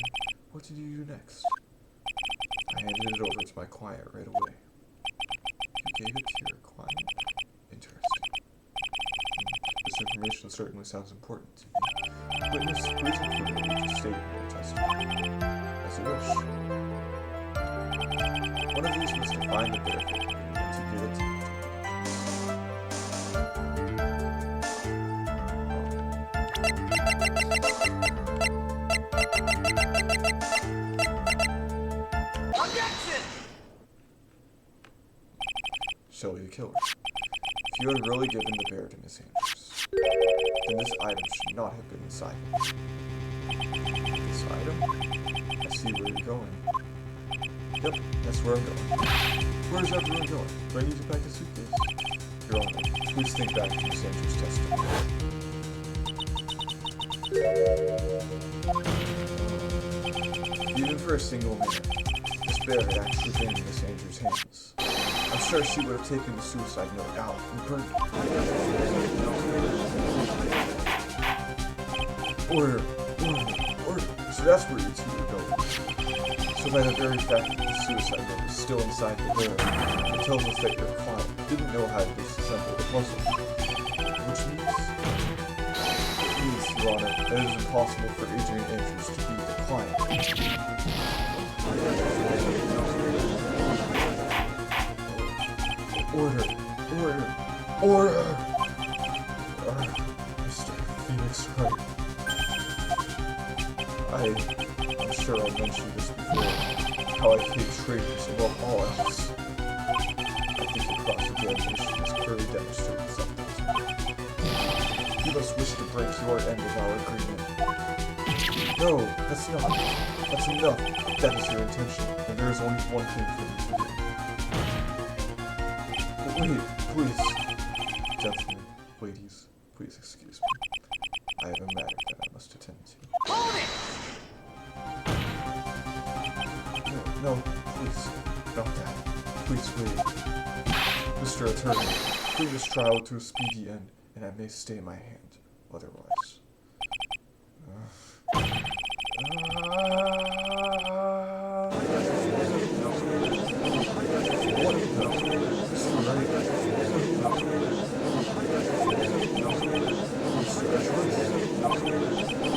what did you do next? I handed it over to my client right away. You gave it to your client? Interesting. This information certainly sounds important to me. Witness, please include what you just stated in your testimony. customer. As you wish. One of these was to find the bear and to give it to you. Shelly the killer. If you had really given the bear to Miss Andrews, then this item should not have been inside it. This item? I see where you're going. Yep, that's where I'm going. Where's everyone going? Do I need to pack a suitcase? Your Honor, please think back to Miss Andrews' testimony. Even for a single minute, this bear had actually been in Miss Andrews' hands. I'm sure she would have taken the suicide note out and burned it. Order! So that's where you two were going. So by the very fact that the suicide note was still inside the bear, it tells us that your client didn't know how to disassemble the puzzle. Which means, Your Honor, that it is impossible for Adrian Andrews to be the client. Order! Mr. Phoenix Wright. I'm sure I mentioned this before, how I hate traitors above all else. I think your cross-examination has clearly demonstrated something to me. You must wish to break your end of our agreement. No, that's not. That's enough. That is your intention, and there is only one thing for you to do. Wait, please. Gentlemen, ladies, please excuse me. I have a matter that I must attend to. Hold it! No, please. Not that. Please wait. Mr. Attorney, bring this trial to a speedy end, and I may stay my hand. Otherwise.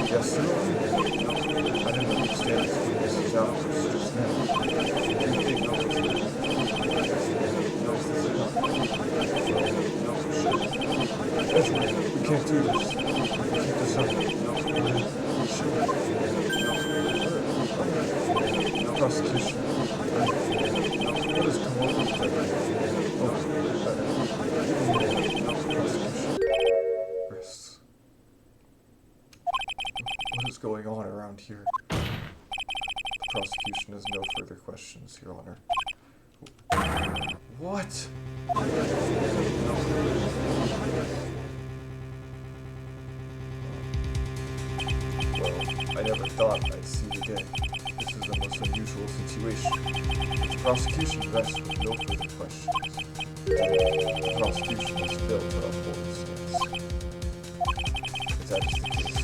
Yes, sir. I didn't understand this is out just now. Edward, we can't do this. We can't decide. Prosecution. What has come over with that? Prosecution. Risks. What is going on around here? The prosecution has no further questions, Your Honor. What? Well, I never thought I'd see the day. This is the most unusual situation. If the prosecution rests with no further questions, then the prosecution must build to uphold its stance. If that is the case,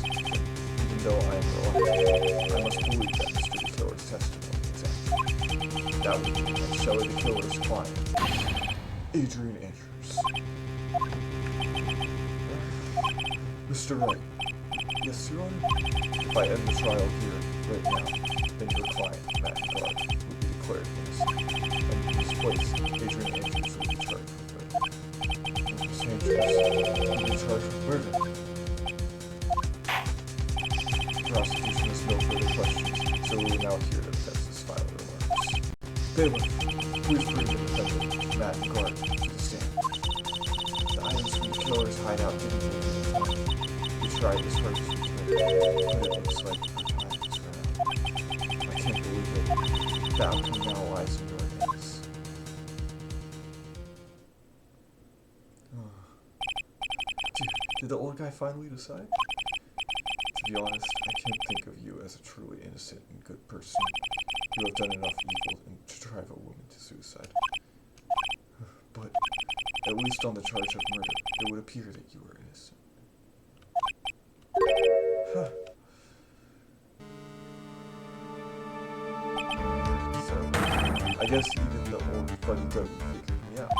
even though I am reluctant, I must believe that Mr. the Killer's testimony is accurate. That would mean that Shelly the Killer's client, Adrian Andrews. Mr. Wright. Yes, Your Honor? If I end the trial here, right now, then your client, Matt and Shelly, would be declared innocent. And in his place, Adrian Andrews would be charged with murder. Miss Andrews would be charged with murder. The prosecution has no further questions, so we will now hear the defense's final remarks. Bailiff, please bring the defendant, Matt and Shelly, to the stand. The items from the killer's hideout didn't move at the time. We tried as hard as we could, but it looks like our time has run out. I can't believe it. The outcome now lies in your hands. Did the old guy finally decide? To be honest, I can't think of you as a truly innocent and good person. You have done enough evil to drive a woman to suicide. But, at least on the charge of murder, it would appear that you were innocent. Huh. So, I guess even the old fuddy-duddy figured me out.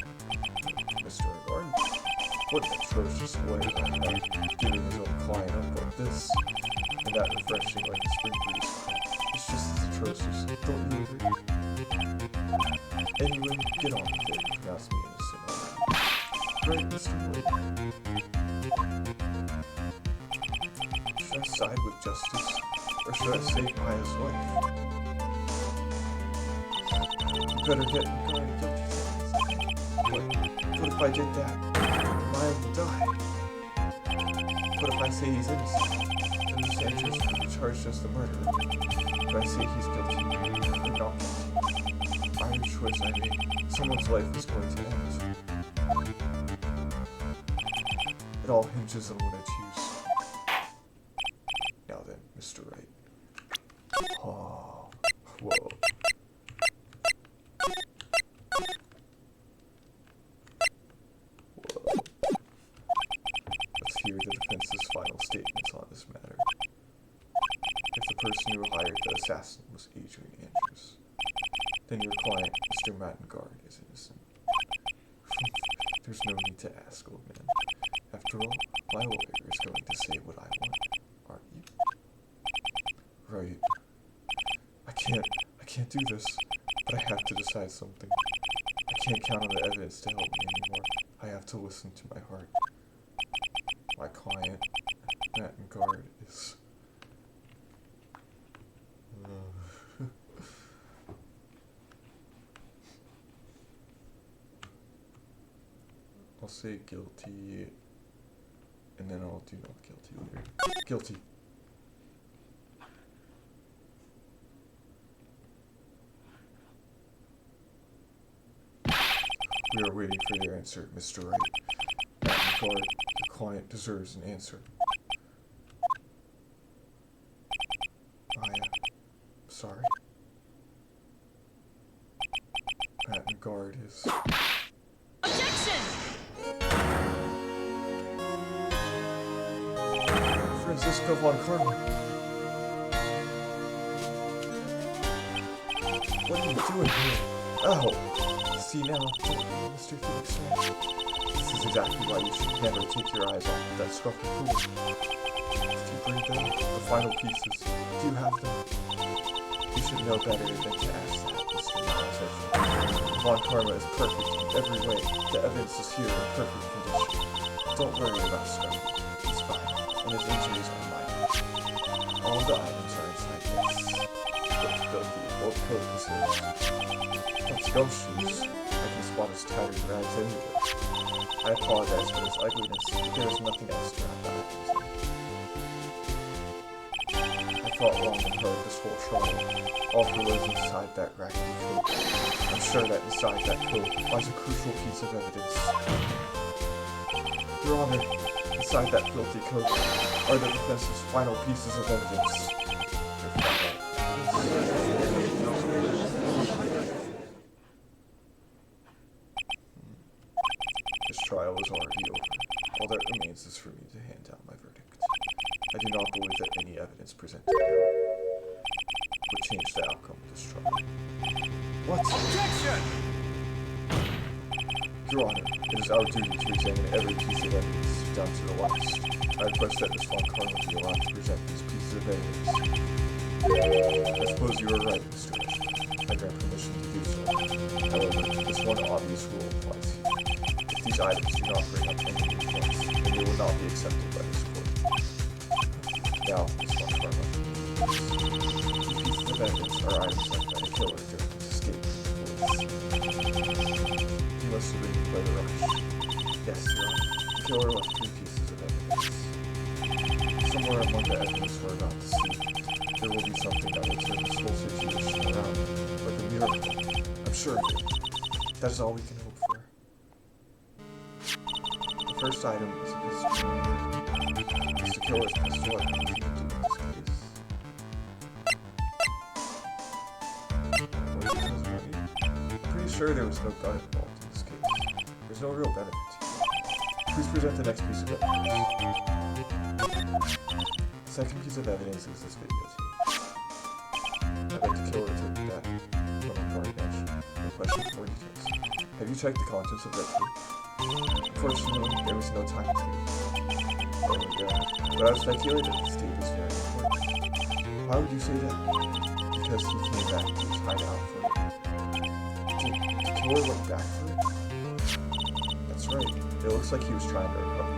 Mr. Garden. What an atrocious way of giving his own client up like this, and that refreshing like a spring breeze. atrocious. Don't you agree? Anyway, get on with it. Pronounce me innocent already. Right, Mr. Wright. Should I side with justice, or should I save Maya's life? You better get Guard guilty. What if I did that? Maya will die. What if I say he's innocent? Then the Sanchez will be charged as the murderer. If I say he's guilty or not guilty, either choice I make, someone's life is going to end. It all hinges on what I choose. Now then, Mr. Wright. Oh, whoa. Let's hear the defense's final statements on this matter. If the person who hired the assassin was Adrian Andrews, then your client, Mr. Matt and is innocent. There's no need to ask, old man. After all, my lawyer is going to say what I want, aren't you? Right. I can't do this, but I have to decide something. I can't count on the evidence to help me anymore. I have to listen to my heart. My client, Matt and is... I'll say guilty, and then I'll do not guilty later. Guilty. We are waiting for your answer, Mr. Wright. Matt and your client deserves an answer. Maya, I'm sorry. Matt and is... Objection! Francisco von Karma. What are you doing here? Oh! See now, Mr. Felix Wright. This is exactly why you should never take your eyes off of that scruffy fool. If you bring them the final pieces, do you have them? You should know better than to ask that, Mr. Miles. Von Karma is perfect in every way. The evidence is here in perfect condition. Don't worry about Scruffy. He's fine, and his injuries are minor. All the items are inside this. Filthy old coat is his. That's ghost shoes. I can spot his tattered rags anywhere. I apologize for his ugliness, but there is nothing extra about it. I fought long and hard this whole trial, all for what is inside that raggedy coat. I'm sure that inside that coat lies a crucial piece of evidence. Your Honor, inside that filthy coat are the defense's final pieces of evidence. This trial is already over. All that remains is for me to hand down my verdict. I do not believe that any evidence presented now would change the outcome of this trial. What? Objection! Your Honor, it is our duty to examine every piece of evidence down to the last. I request that Miss Von Karma be allowed to present these pieces of evidence. I suppose you are right, Mr. Ashford. I grant permission to do so. However, this one obvious rule applies here. If these items do not bring up any new points, then they will not be accepted by this court. Now, Miss Von Karma. These pieces of evidence are items left by the killer during his escape from the police. He must have been by the rush. Yes, Your Honor. The killer left 3 pieces of evidence. Somewhere among the evidence we're about to see, there will be something that will turn this whole situation around, like a miracle. I'm sure of it. That is all we can hope for. The first item is a pistol. It's the killer's pistol. What do you do in this case? I'm pretty sure there was no gun involved in this case. There's no real benefit to it. Please present the next piece of evidence. The second piece of evidence is this videotape. I bet the killer took that from the guard bench. No question for more details. Have you checked the contents of that tape? Unfortunately, there was no time to. Oh yeah, but I was speculating that this tape is very important. Why would you say that? Because because he came back to his hideout for it. Did the killer look back for it? That's right. It looks like he was trying to recover.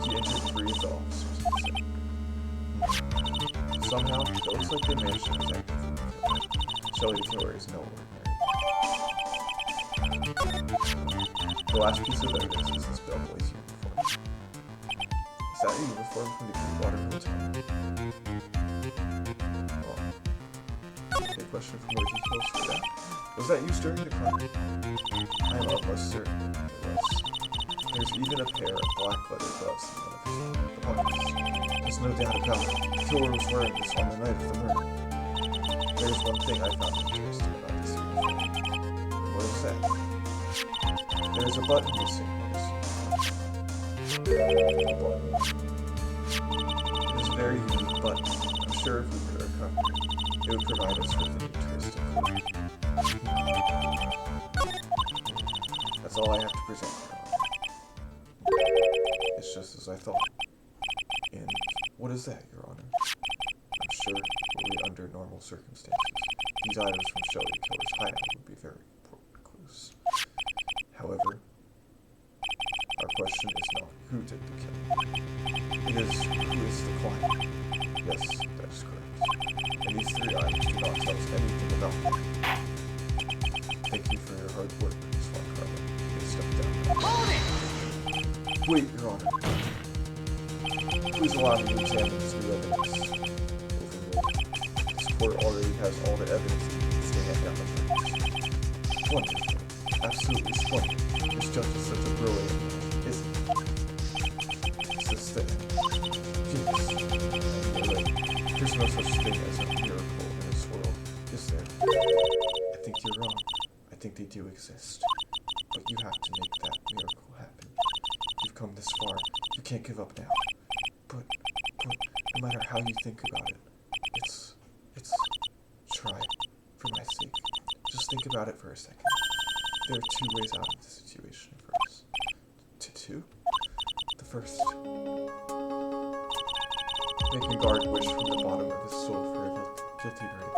He injured 3 of the officers, he said. Somehow, it looks like they managed to protect him. Shelly the killer is no ordinary. The last piece of evidence is this bellboy's uniform. Is that a uniform from the Water Hotel? Okay, question from where details for that. Was that used during the crime? I am almost certain it was. There's even a pair of black leather gloves in one of the pockets. There's no doubt about it. The killer was wearing this on the night of the murder. There's one thing I found interesting about this uniform. What is that? There's a button missing on this uniform. A button. It is a very unique button. I'm sure if we could recover it, it would provide us with an interesting clue. That's all I have to present, Your Honor. It's just as I thought. And what is that, Your Honor? I'm sure, were we under normal circumstances, these items from Shelly the killer's hideout would be very important clues. However, our question is not who did the killing. It is who is the client. Yes, that is correct. And these 3 items do not tell us anything about them. Thank you for your hard work, Miss Von Carlo. Please step down. Hold it! Wait, Your Honor. Please allow me to examine this new evidence. This court already has all the evidence it needs to hand down the facts. Wonderful. Absolutely splendid. This judge is such a brilliant man, isn't he? It's this thing. Genius. There's no such thing as a miracle in this world, is there? I think you're wrong. I think they do exist. But you have to make that miracle happen. You've come this far. You can't give up now. But no matter how you think about it, it's try, for my sake. Just think about it for a second. There are 2 ways out of the situation for us. Two? The first. Making guard wish from the bottom of his soul for a guilty verdict.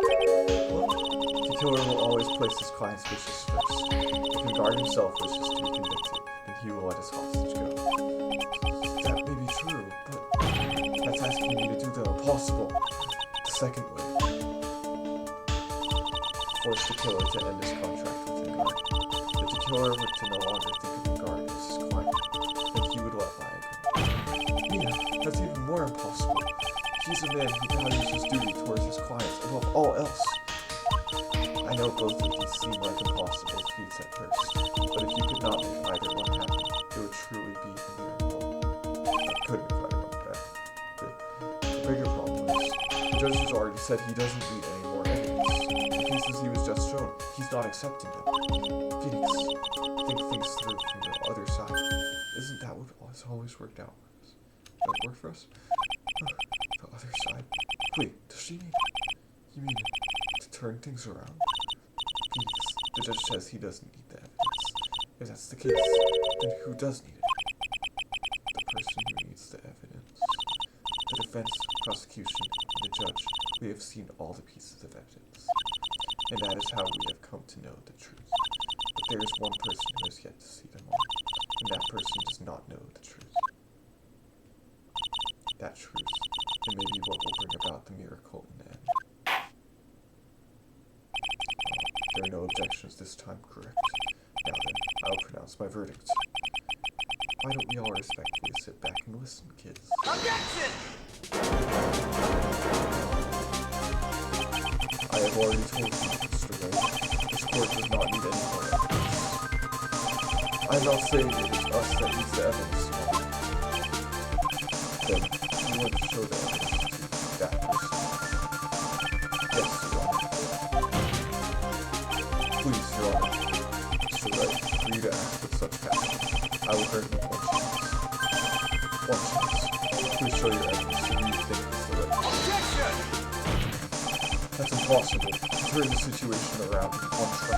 The killer will always place his client's wishes first. If the guard himself wishes to be convicted, then he will let his hostage go. That may be true, but that's asking me to do the impossible. The second way. Force the killer to end his contract with the guard. If the killer were to no longer think of the guard as his client, then he would let lie again. Yeah, that's even more impossible. He's a man who values his duty towards his clients above all else. I know both of these seem like impossible feats at first, but if you could not make either one happen, it would truly be a miracle. I couldn't if I remember that. The bigger problem is, the judge has already said he doesn't need any more evidence. The pieces he was just shown, he's not accepting them. Phoenix, think things through from the other side. Isn't that what has always worked out for us? Does that work for us? The other side? Wait, does she mean... You mean to turn things around? Phoenix, the judge says he doesn't need the evidence. If that's the case, then who does need it? The person who needs the evidence. The defense, prosecution, and the judge, we have seen all the pieces of evidence. And that is how we have come to know the truth. But there is one person who has yet to see them all, and that person does not know the truth. That truth, and maybe what will bring about the miracle in the end. There are no objections this time, correct? Now then, I'll pronounce my verdict. Why don't we all respectfully sit back and listen, kids? Objection! I have already told you, Mr. Wright, this court does not need any more evidence. I'm not saying it is us that needs the evidence. Then, you want to show the evidence to that person. Yes, Your Honor. Please, Your Honor. Mr. Wright, for you to ask with such passion, I will grant you one chance. One chance. Please show your evidence to who you think is the right. Objection! That's impossible. Turn the situation around in one try.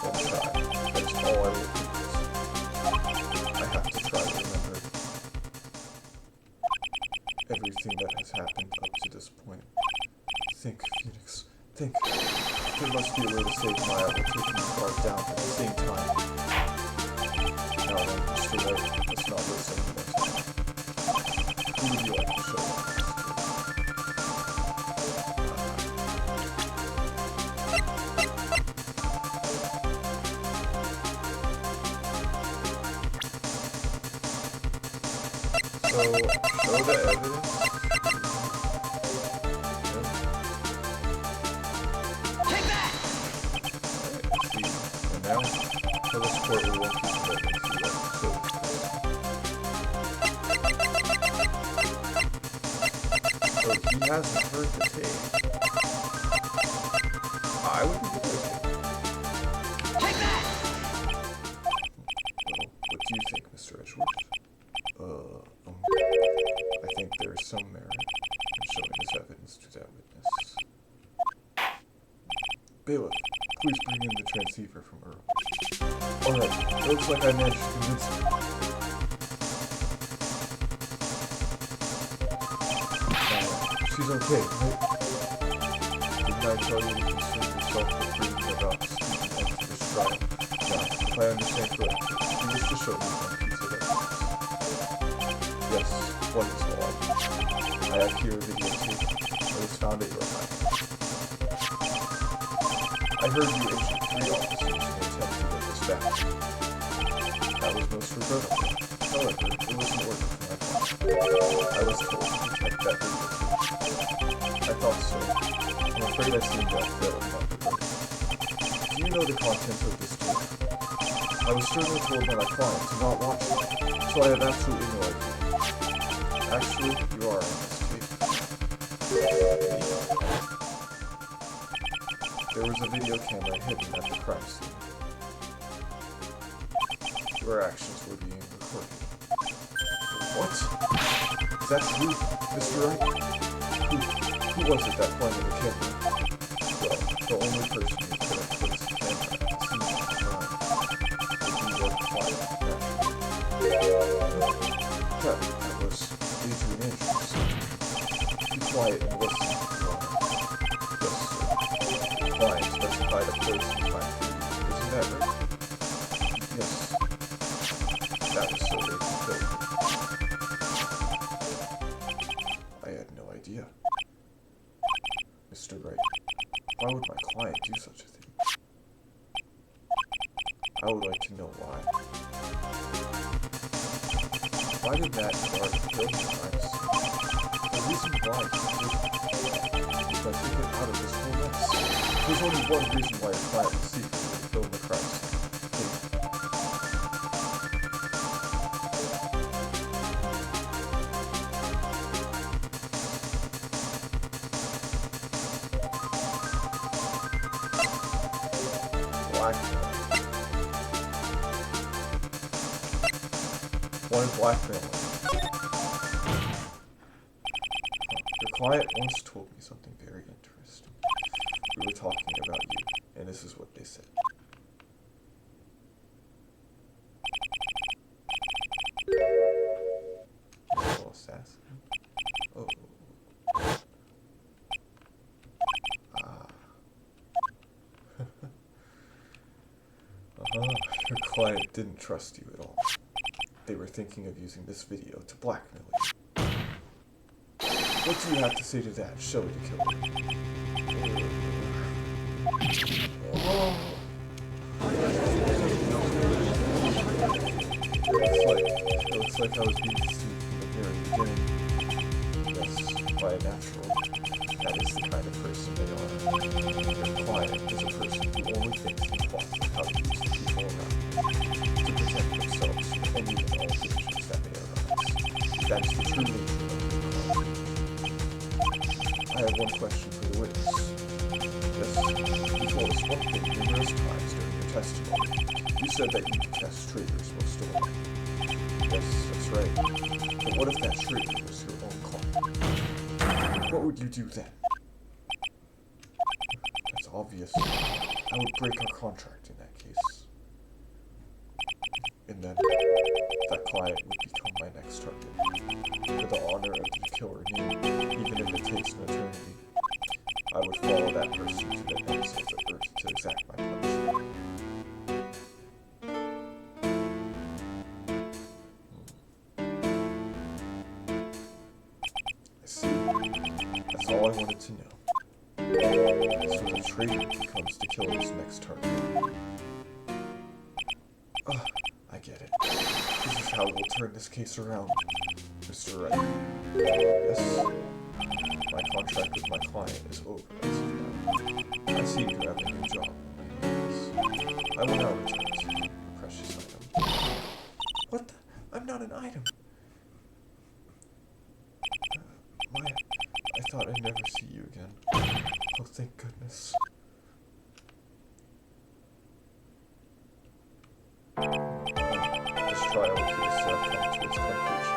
One try. That is all I will do. I have to try to remember everything that has happened up to this point. Think, sake, Maya, we're taking the guard down at the same time. Now then, Mr. Wright, let's not waste any more time. Who would you like to show us? So, show the evidence. Take that! Alright, see. And now, tell this court will walk you through evidence you like to show this person. So, he hasn't heard the tape. I would be the person. Take that! Well, what do you think, Mr. Edgeworth? I think there is some merit in showing this evidence to that witness. Bailiff, please bring in the transceiver from Earl. Alright, it looks like I managed to convince him. She's okay, right? Didn't I tell you to concern yourself with bringing about speaking after this trial? Now, if I understand correctly, you wish to show me one piece of evidence. Yes, one is all I need. I have here a videotape that was found at your house. I heard you injured 3 officers in an attempt to get this back. That was most regrettable. However, it was an order from my boss. I was told to protect that videotape. I thought so. I'm afraid I seem to have failed in that regard. Do you know the contents of this tape? I was sternly told by my client to not watch it, so I have absolutely no idea. Actually, you are on this tape. There was a video camera hidden at the crime scene. Your actions were being recorded. What? Is that true, Mr. Wright? Who was it that pointed the camera? Well, the only person who could have placed the camera at the scene of the crime would be your client, naturally. That was Adrian Andrews. Be quiet and listen, Your Honor. Yes, sir. The client specified a place and time for you. Isn't that right? Yes. That was so they could kill you. I had no idea. Mr. Wright, why would my client do such a thing? I would like to know why. Why did Matt and Wright kill the crime scene? The reason why he did it is by taking out of this whole mess. There's only one reason why your client was secretly killed the crime scene. Blackmail. Why blackmail? Your client once told me something very interesting. We were talking about you, and this is what they said. Little assassin. Oh. Your client didn't trust you at all. They were thinking of using this video to blackmail you. What do you have to say to that, Shelly the Killer? It looks like I was being deceived from the very beginning. Yes, by a natural. That is the kind of person they are. Your client is a person who only thinks and plots how to use the people around them to protect themselves from any and all dangers that may arise. That's the true nature of the crime. I have one question for the witness. Yes, you told us one thing numerous times during your testimony. You said that you detest traitors most of all. Yes, that's right. But what if that traitor was your own client? What would you do then? That's obvious. I would break our contract in that case. And then, that client would become my next target. For the honor of the killer name, even if it takes an eternity, I I would follow that person to the ends of the earth to exact my punishment. I see. That's all I wanted to know. So the traitor becomes the killer's next target. I get it. This is how we'll turn this case around, Mr. Wright. Yes, my contract with my client is over as of now. I see you have a new job. Yes. I will now return to you, precious item. What the? I'm not an item. Maya, I thought I'd never see you again. Oh, thank goodness. This trial appears to have come to its conclusion.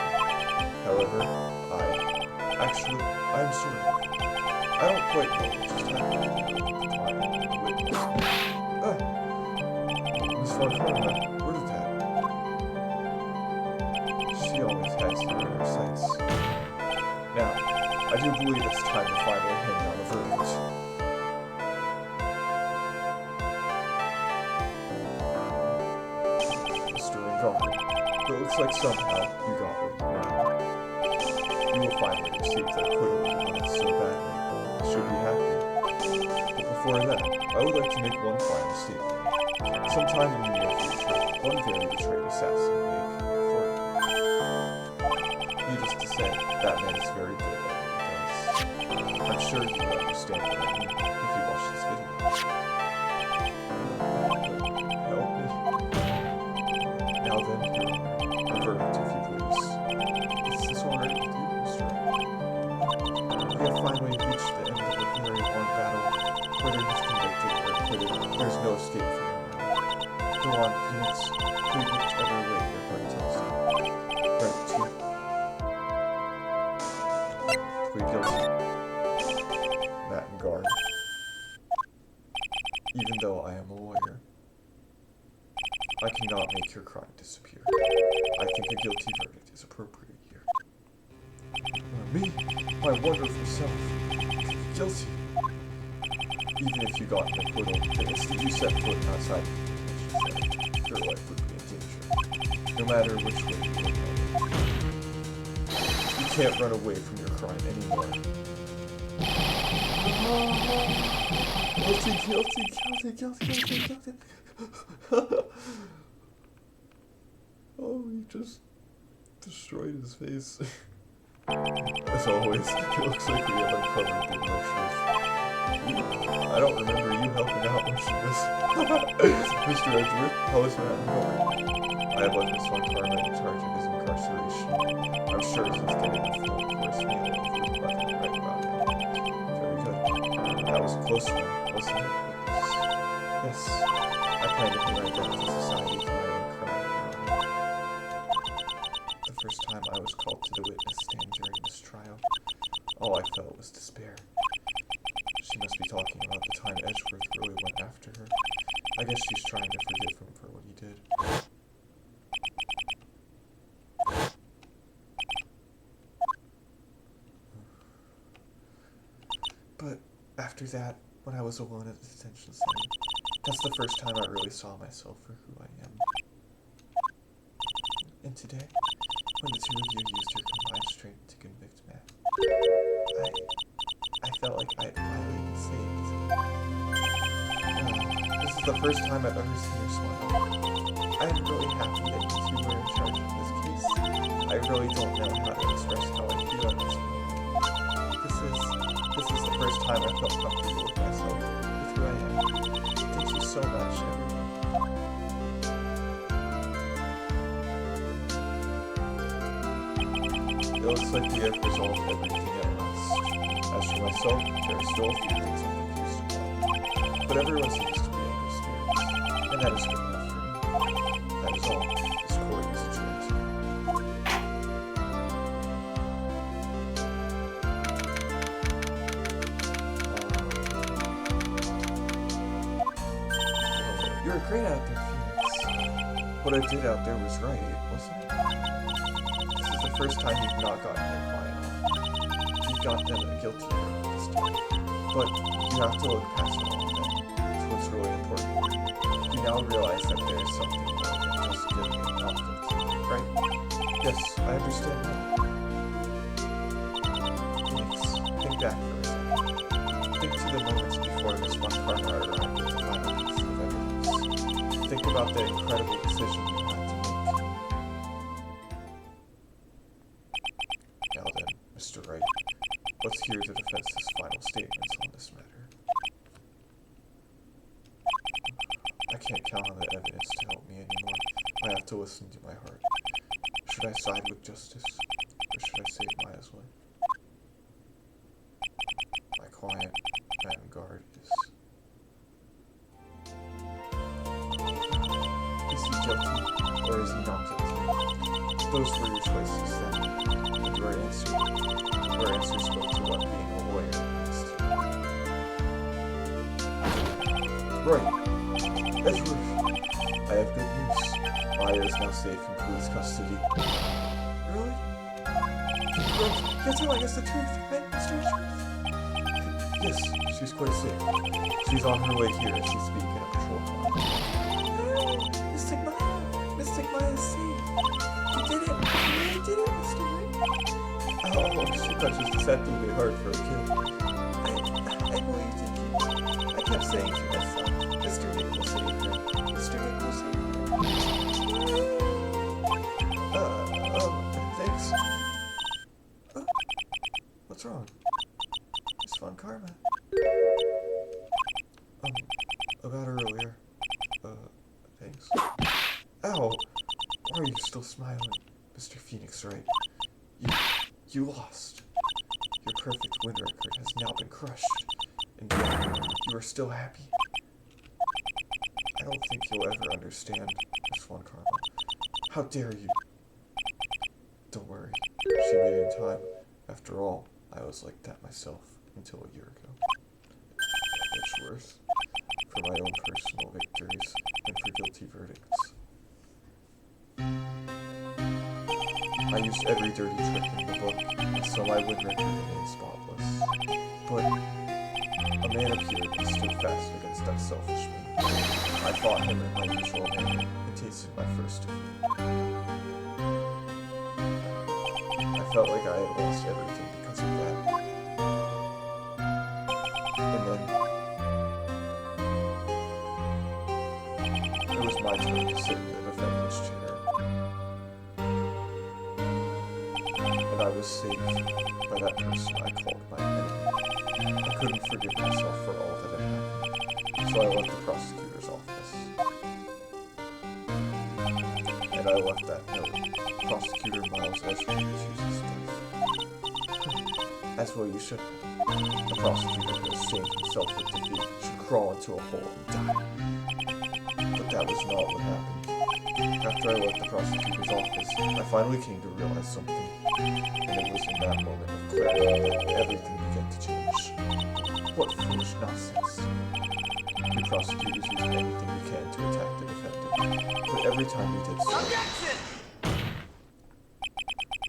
However, I'm sorry. I don't quite know what just happened. Miss Von Karma, where did that? She always has you in her sights. Now, I do believe it's time to finally hand down a verdict. Mr. Ringard, it looks like somehow you got what you wanted. You will finally receive the acquittal you wanted so badly. You should be happy. But before that, I would like to make one final statement. Sometime in the near future, one very betrayed assassin may appear before you. Needless to say, that man is very good at what he does. I'm sure you will understand what I mean if you watch this video. Help me. Now then, a verdict if you please. Is this alright with you, Mr. Wright? We have finally reached the end of a very long battle. Whether he's convicted or acquitted, there's no escape for him now. Go on, Phoenix. Plead whichever way your heart tells you. Right, Chief. Plead guilty. Matt and Guard. Even though I am a lawyer, I cannot make your crime disappear. I think a guilty verdict is appropriate here. Me? My wonderful self. Guilty. Even if you got an acquittal, the instant you set foot outside the convention center, your life would be in danger. No matter which way you look at it. You can't run away from your crime anymore. Guilty. Oh, he just destroyed his face. As always, it looks like we have uncovered the real truth. I don't remember you helping out much in this. Mr. Edgeworth, how is Matt and Guard? I have left Miss Von Karma in charge of his incarceration. I'm sure he's getting a full course meal if we nothing right about him. Very good. That was a close one, wasn't it? Yes. I kind of knew I'd get into society for my own crime. The first time I was called to the witness stand during this trial, all I felt was despair. She must be talking about the time Edgeworth really went after her. I guess she's trying to forgive him for what he did. But after that, when I was alone at the detention center, that's the first time I really saw myself for who I am. And today, when the two of you used your combined strength to convict Matt, I felt like I'd finally been saved. This is the first time I've ever seen her smile. I am really happy that you two were in charge of this case. I really don't know how to express how I feel at this moment. This is the first time I felt comfortable with myself, with who I am. Thank you so much, everyone. It looks like we have resolved everything at last. As for myself, there are still a few things I'm confused about. But everyone seems to be in good spirits, and that is good enough for me. That is all. This court is adjourned. You're great out there, Phoenix. What I did out there was right, wasn't it? This is the first time you've not gotten your client off. You got them a guilty verdict this time. But you have to look past all of that. That's what's really important. You now realize that there is something more than just getting an option, right? Yes, I understand now. Phoenix, think back for a second. Think to the moments before Miss Montana arrived with the final piece of evidence. Think about the incredible decision you had to make. Now then, Mr. Wright, let's hear the defense's final statements on this matter. I can't count on the evidence to help me anymore. I have to listen to my heart. Should I side with justice, or should I save Maya's life? My client, Matt and Guard, is he guilty, or is he not guilty? Those were your choices then, and your answer spoke to what being a lawyer means to me. Right. Edgeworth, I have good news. Maya is now safe in police custody. Really? You're telling us the truth, right, Mr. Edgeworth? Yes, she's quite safe. She's on her way here as we speak in a patrol car. Mystic Maya is safe. You did it. You really did it, Mr. Wright. Oh, she touches deceptively hard for a kid. I know you did. I kept saying to myself, Mr. Nick will save her. Mr. Nick will save her. Thanks. Oh, what's wrong? It's fun karma. About earlier. Thanks. Ow! Why are you still smiling, Mr. Phoenix Wright? You lost. Your perfect win record has now been crushed. And yet, you are still happy. I don't think you'll ever understand, Miss Von Karma. How dare you? Don't worry. She made it in time. After all, I was like that myself until a year ago. Edgeworth, for my own personal victories and for guilty verdicts. I used every dirty trick in the book, and so my win record remained spotless. But a man appeared and stood fast against that selfish me. I fought him in my usual manner and tasted my first defeat. I felt like I had lost everything because of that. And then it was my turn to sit in the defendant's chair. And I was saved by that person I called my enemy. I couldn't forgive myself for all that had happened, so I left the prosecutor's office. And I left that note. Prosecutor Miles Edgeworth chooses death. As well you should. A prosecutor who has shamed himself with defeat should crawl into a hole and die. But that was not what happened. After I left the prosecutor's office, I finally came to realize something. And it was in that moment of clarity that everything began to change. What foolish nonsense. We prosecutors use anything we can to attack the defendant. But every time we did so, Objection!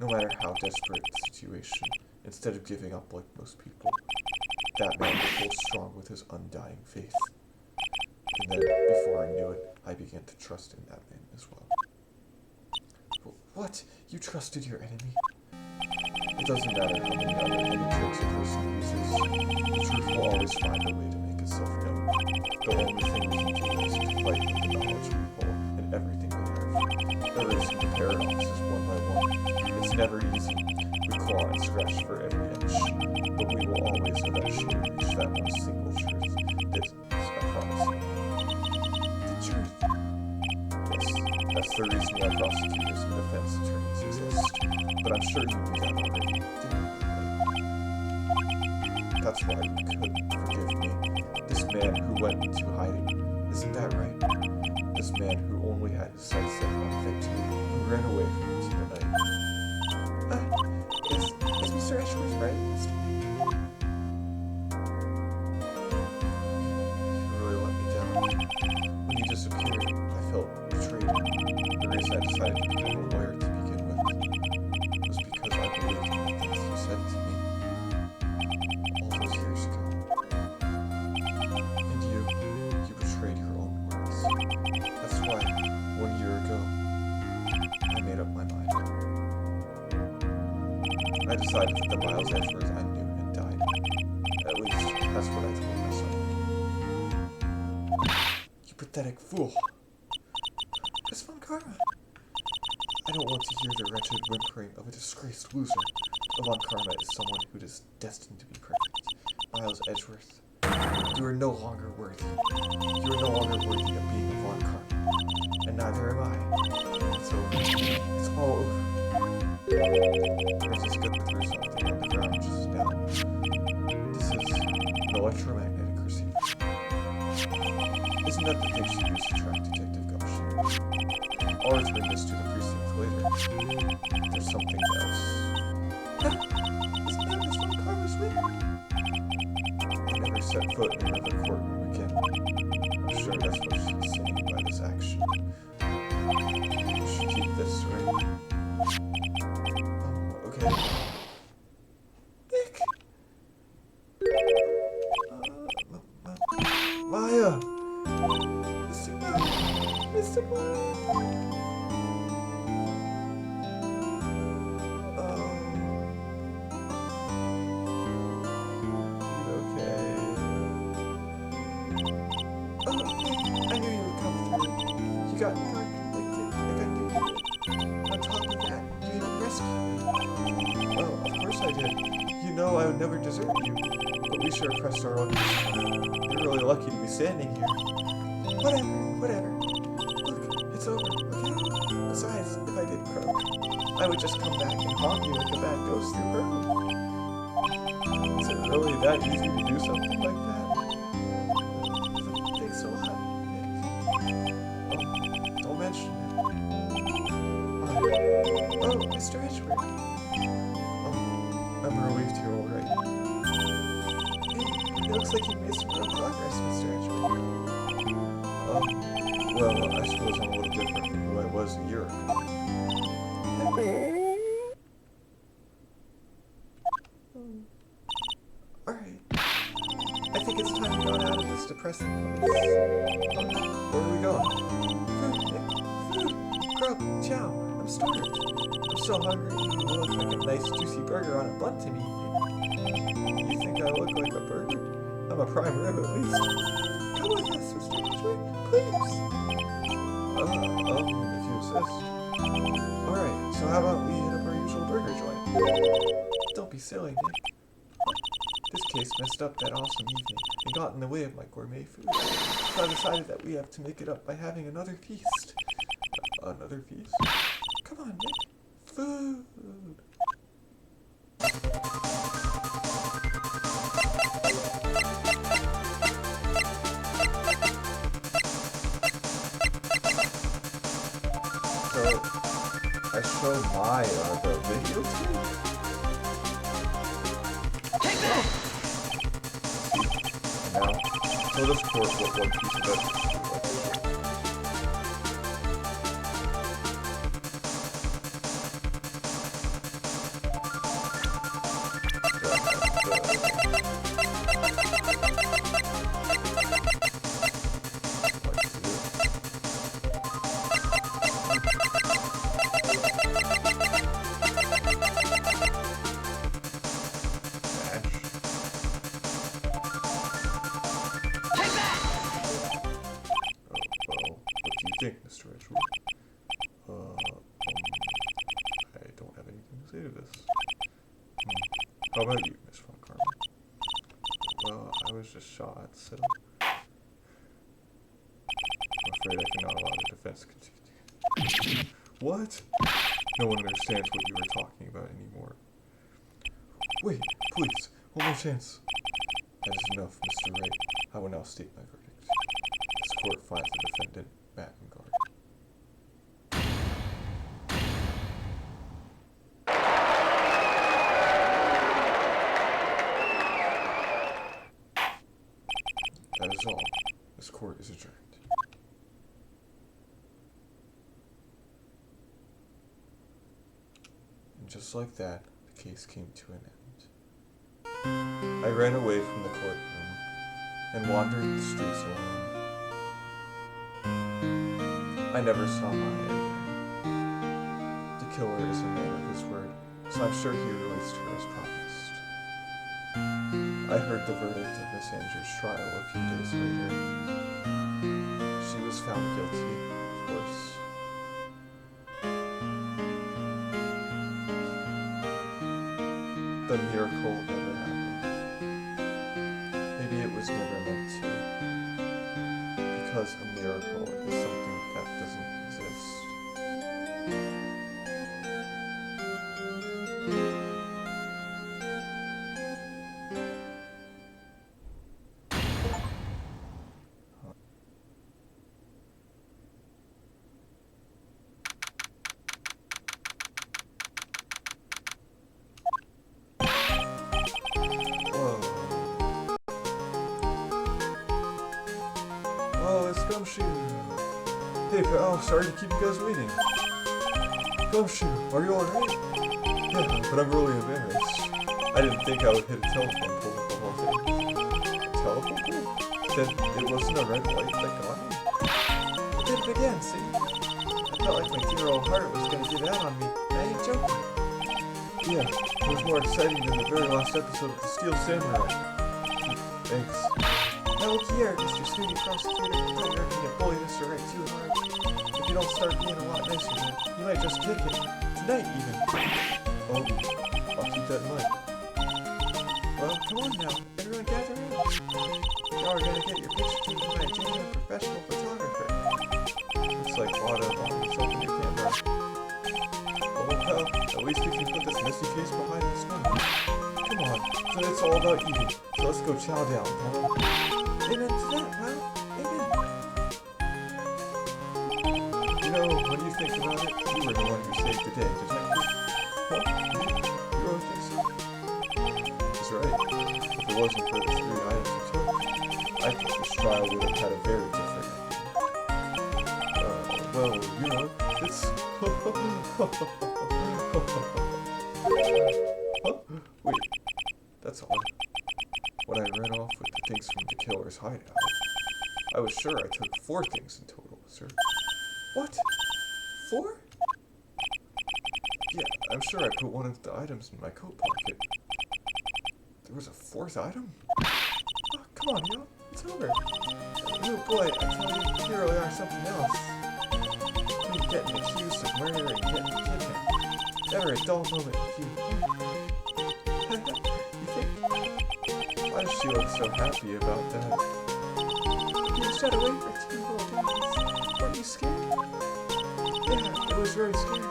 no matter how desperate the situation, instead of giving up like most people, that man would hold strong with his undying faith. And then, before I knew it, I began to trust in that man as well. What? You trusted your enemy? It doesn't matter how many other hidden tricks a person uses. The truth will always find a way to make itself known. The only thing we can do is to fight with the knowledge we hold and everything we have. Erasing the paradoxes one by one. It's never easy. We claw and scratch for every inch. But we will always eventually reach that one single truth. This, I promise you. The truth. Yes, that's the reason why prosecutors and defense attorneys exist. But I'm sure you knew that already, didn't you? That's why you couldn't forgive me. This man who went into hiding, isn't that right? This man who only had his sights set on victory, who ran away from you tonight. Is Mr. Edgeworth right, Mr. You really let me down. When you disappeared, I felt betrayed. The reason I decided to become a lawyer to begin with was because I believed in the things you said to me all those years ago. I decided that the Miles Edgeworth I knew had died. At least, that's what I told myself. You pathetic fool. Miss Von Karma. I don't want to hear the wretched whimpering of a disgraced loser. Von Karma is someone who is destined to be perfect. Miles Edgeworth, you are no longer worthy. You are no longer worthy of being a Von Karma. And neither am I. It's over. It's all over. Let's just go through something on the ground just now. This is an electromagnetic receiver. Isn't that the thing she used to track Detective Gush? I'll return this to the precinct later. There's something else. Isn't that Miss Von Karma's win? I'll never set foot in another courtroom again. I'm sure that's what she's saying by this action. You should keep this, right? Okay. Nick! Maya! Mr. Blue! Mr. Blue! I knew you would come through. You got convicted, like I knew you would. On top of that, you even rescued me. Well, of course I did. You know I would never desert you, but we sure pressed our luck. You're really lucky to be standing here. Whatever. Look, it's over, okay? Besides, if I did croak, I would just come back and haunt you like a bad ghost through Berkeley. Is it really that easy to do something like that? Thanks a lot. Don't mention it. Oh, Mr. Edgeworth. I'm relieved you're alright. Hey, it looks like you've made some real progress, Mr. Edgeworth. Well, I suppose I'm a little different from who I was a year ago. Alright. I think it's time we got out of this depressing place. Where are we going? Food, Nick. Food. Grub. Chow. I'm starved. I'm so hungry. You look like a nice juicy burger on a bun to me. You think I look like a burger? I'm a prime rib at least. Come with us, Mr. Edgeworth. Please. If you insist. Alright, so how about we hit up our usual burger joint? Don't be silly, Nick. This case messed up that awesome evening and got in the way of my gourmet food. So I decided that we have to make it up by having another feast. Another feast? Come on, Nick. Food. So, I show Maya the videotape? Now, tell this court what one piece of evidence you like. Think, Mr. Edgeworth. I don't have anything to say to this. How about you, Miss Von Karma? Well, I was just shot, so I'm afraid I cannot allow the defense to continue. What? No one understands what you were talking about anymore. Wait, please, one more chance. That is enough, Mr. Wright. I will now state my verdict. This court finds the defendant Matt and Guard. That is all. This court is adjourned. And just like that, the case came to an end. I ran away from the courtroom and wandered the streets alone. I never saw Maya again. The killer is a man of his word. so I'm sure he released her as promised. I heard the verdict of Miss Andrews' trial a few days later. She was found guilty, of course. The miracle never happened. Maybe it was never meant to. Because a miracle is something that doesn't exist. Whoa. Oh, it's Gumshoe. Hey, pal, sorry to keep you guys waiting. Gumshoe, are you alright? Yeah, but I'm really embarrassed. I didn't think I would hit a telephone pole with the whole thing. Telephone pole? Then it wasn't a red light that got me. It did it again, see? I felt like my dear old heart was gonna give out on me. I ain't joking. Yeah, it was more exciting than the very last episode of the Steel Samurai. Thanks. Now look here, Mr. Snooty Prosecutor. You're gonna bully Mr. Wright too hard. If you don't start being a lot nicer, then you might just kick it. Tonight, even. Oh, I'll keep that in mind. Well, come on now. Everyone gather around. Y'all are gonna get your picture taken by a genuine professional photographer. Looks like Wada wanted to open your camera. Well, pal, at least we can put this messy face behind the snow. Come on, so it's all about eating. So let's go chow down, huh? Amen to that, pal. Amen. You know, when you think about it, you were the one who saved the day, Detective. Huh? You really think so? He's right. If it wasn't for the 3 items you took, I think this trial would have had a very different ending. Well, you know, it's... Huh? Wait, that's odd. When I ran off with the things from the killer's hideout, I was sure I took 4 things in total, sir. What? 4? Yeah, I'm sure I put one of the items in my coat pocket. There was a 4th item? Oh, come on, yo. It's over. Oh boy, I tell you, you really are something else. You getting accused of murder and getting kidnapped. Never a dull moment with you. You think? Why does she look so happy about that? You shut away for 2 whole days. Weren't you scared? Yeah, it was very scary. I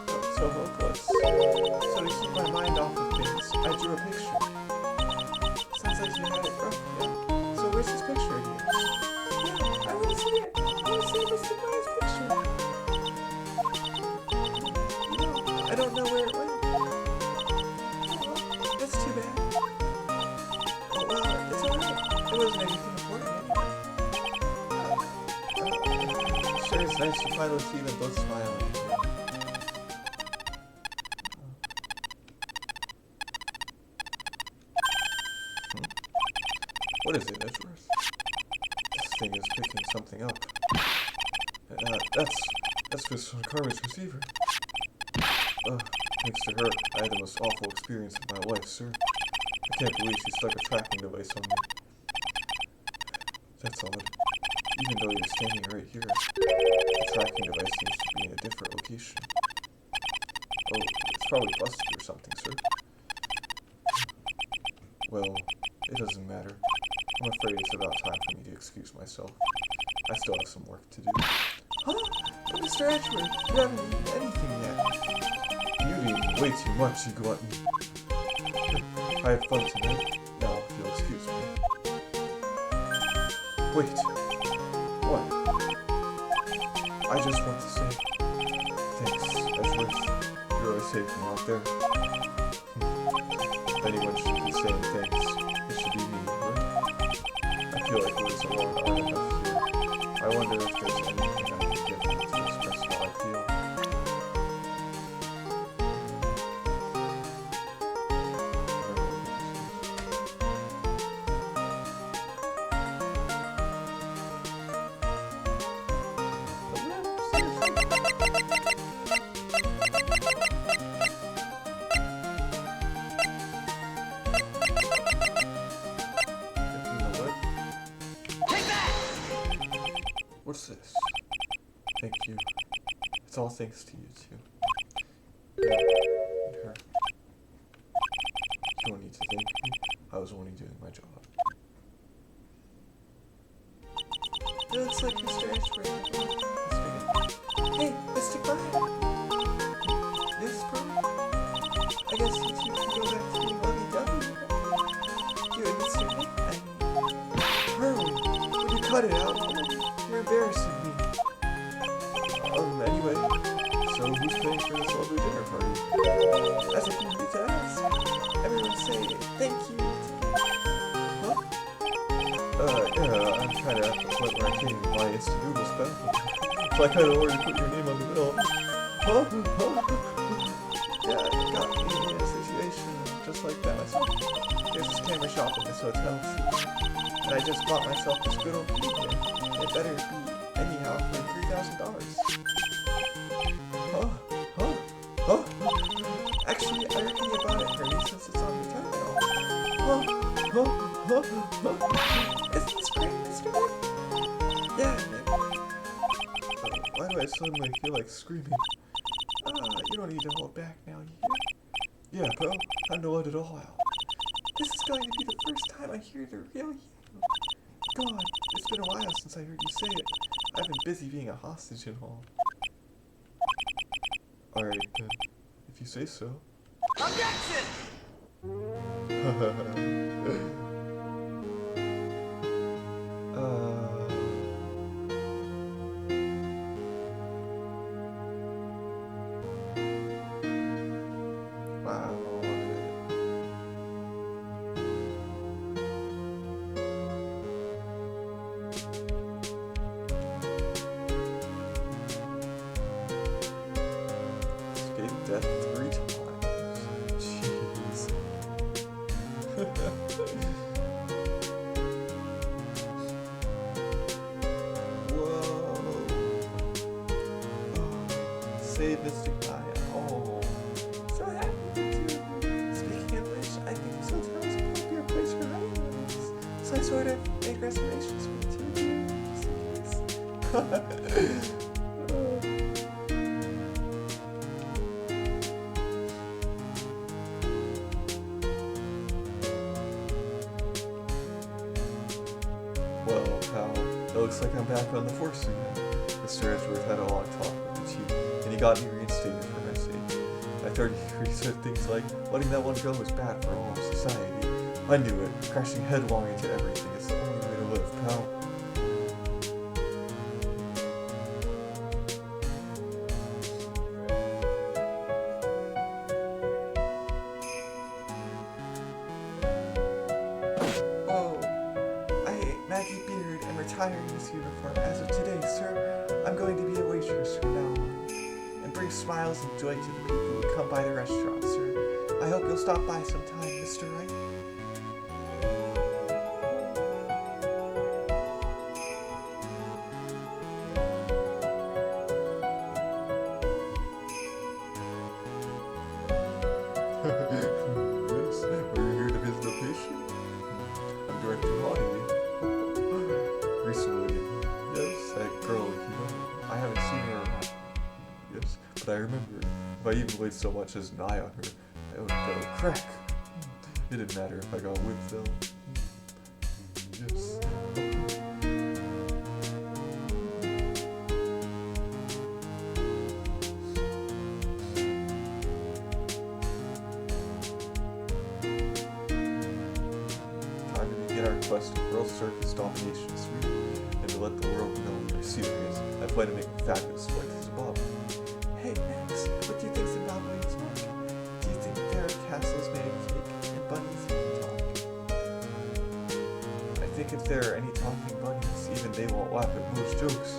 felt so hopeless. So to keep my mind off of things, I drew a picture. Sounds like you had it rough, yeah? So where's this picture of yours? Yeah, I want to see it. I want to see Mr. Bryan's picture. I don't know where it went. Oh, that's too bad. Oh, well, it's alright. It wasn't anything important anyway. Sure, it's nice to finally see them both smiling again. What is it, Edgeworth? This thing is picking something up. That's Miss Carmen's receiver. Thanks to her, I had the most awful experience of my life, sir. I can't believe she stuck a tracking device on me. That's odd. Even though you're standing right here, the tracking device seems to be in a different location. Oh, it's probably busted or something, sir. Well, it doesn't matter. I'm afraid it's about time for me to excuse myself. I still have some work to do. Huh? But Mr. Edgeworth, you haven't eaten anything yet. You've eaten way too much, you glutton. I had fun tonight. Now, if you'll excuse me. Wait. What? I just want to say thanks, Edgeworth. You really saved me out there. If anyone should be saying thanks, it should be me, right? I feel like words alone aren't enough here. I wonder if there's anything I can give them to express how I feel. It's all thanks to you two. Yeah, and her. You don't need to thank me. I was only doing my job. It looks like Mr. Ashburn. Hey, Mr. Bryant. Yes, bro? I guess you two can go back to being lovey-dovey. You and Mr. Nick, I mean. Hurry! Would you cut it out already? You're embarrassing me. Anyway, so who's paying for this lovely dinner party? As if you need to ask. Everyone say thank you to me. Huh? Yeah, I'm kind of at the point where I can't even buy instant noodles, pal. So I kind of already put your name on the bill. Huh? Yeah, it got me in a situation just like that. There's this camera shop in this hotel, and I just bought myself this good old keyboard. It better be anyhow for $3,000. Huh? Actually, I reckon you bought it for me since it's on your terminal. Isn't this great, Mr. Nick? Yeah, Nick. Why do I suddenly feel like screaming? You don't need to hold back now, you hear? Yeah, bro, time to let it all out. This is going to be the first time I hear the real you. God, it's been a while since I heard you say it. I've been busy being a hostage and all. Alright then, if you say so. Objection! Wow. Escape death 3 times. Jeez. Whoa. Save Mr. Kaya. Oh. So happy to meet you. Speaking of which, I think this hotel is appropriate place for honeymoons. So I sort of made reservations for the two of you. Well, pal, it looks like I'm back on the force again. Mr. Edgeworth had a long talk with the chief, and he got me reinstated for my sake. I heard he said things like, letting that one go was bad for all of society. I knew it. Crashing headlong into everything is the only way to live, pal. Oh, I Maggie Beard am retiring this uniform. As of today, sir, I'm going to be a waitress from now on. And bring smiles and joy to the people who come by the restaurant, sir. I hope you'll stop by sometime, Mr. Wright. Yes, are you here to visit a patient? I'm Director Lonnie. Recently, yes, that girl, I haven't seen her around. Yes, but I remember, if I even laid so much as an eye on her, I would go crack. It didn't matter if I got whipped though. Yes. Time to begin our quest of world circus domination, sweetie, and to let the world know we are serious. I plan to make a fabulous flight to Zimbabwe. Hey, Max, what do you think Zimbabwe is like? Do you think there are castles made of cake and bunnies who can talk? I think if there are any talking bunnies, even they won't laugh at most jokes.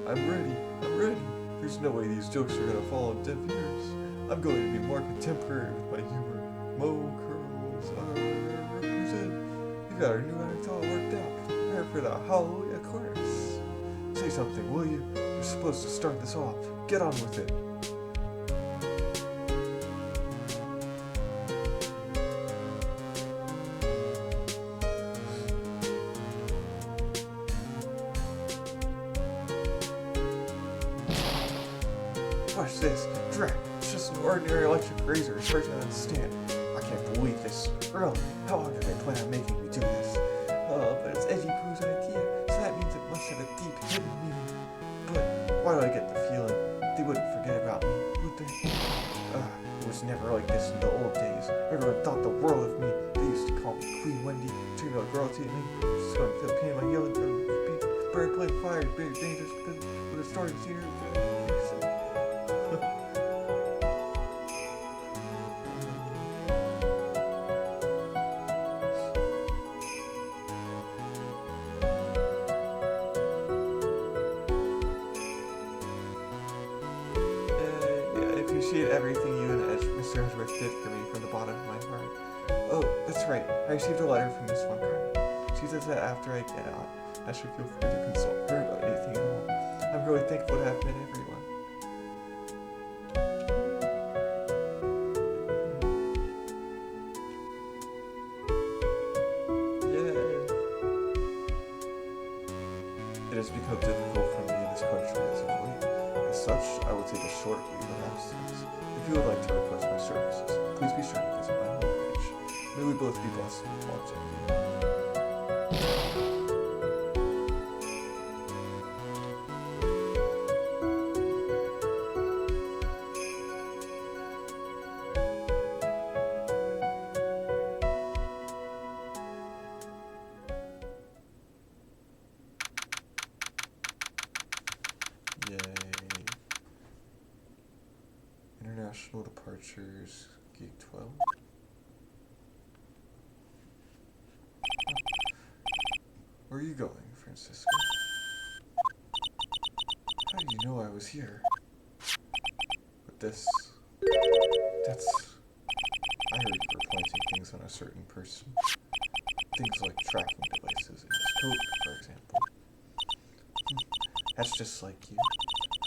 I'm ready. There's no way these jokes are gonna fall on deaf ears. I'm going to be more contemporary with my humor. Mo curls are represent. You got our new act all worked out. Prepare for the Hallelujah chorus. Say something, will you? You're supposed to start this off. Get on with it. What's this? Drat, it's just an ordinary electric razor. It's hard to understand. I can't believe this. Really? How long did they plan on making me do this? Oh, but it's Edgy Pooh's idea, so that means it must have a deep hidden meaning. But why do I get the feeling they wouldn't forget about me, would they? It was never like this in the old days. Everyone thought the world of me. They used to call me Queen Wendy, Turnabout girl to me. Just going to feel pain in my yellow bird playing fire, very dangerous because when the storm is here. I appreciate everything you and Mr. Edgeworth did for me from the bottom of my heart. Oh, that's right. I received a letter from Miss Von Karma. She says that after I get out, I should feel free to consult her about anything at all. I'm really thankful to have met everyone. It has become difficult for me in this country as of late. As such, I will take a short leave of absence. If you would like to request my services, please be sure to visit my homepage. May we both be blessed with longevity. Yay. International departures, Geek 12. Where are you going, Francisco? How do you know I was here? But that's... I heard you were planting things on a certain person. Things like tracking devices in his coat, for example. That's just like you.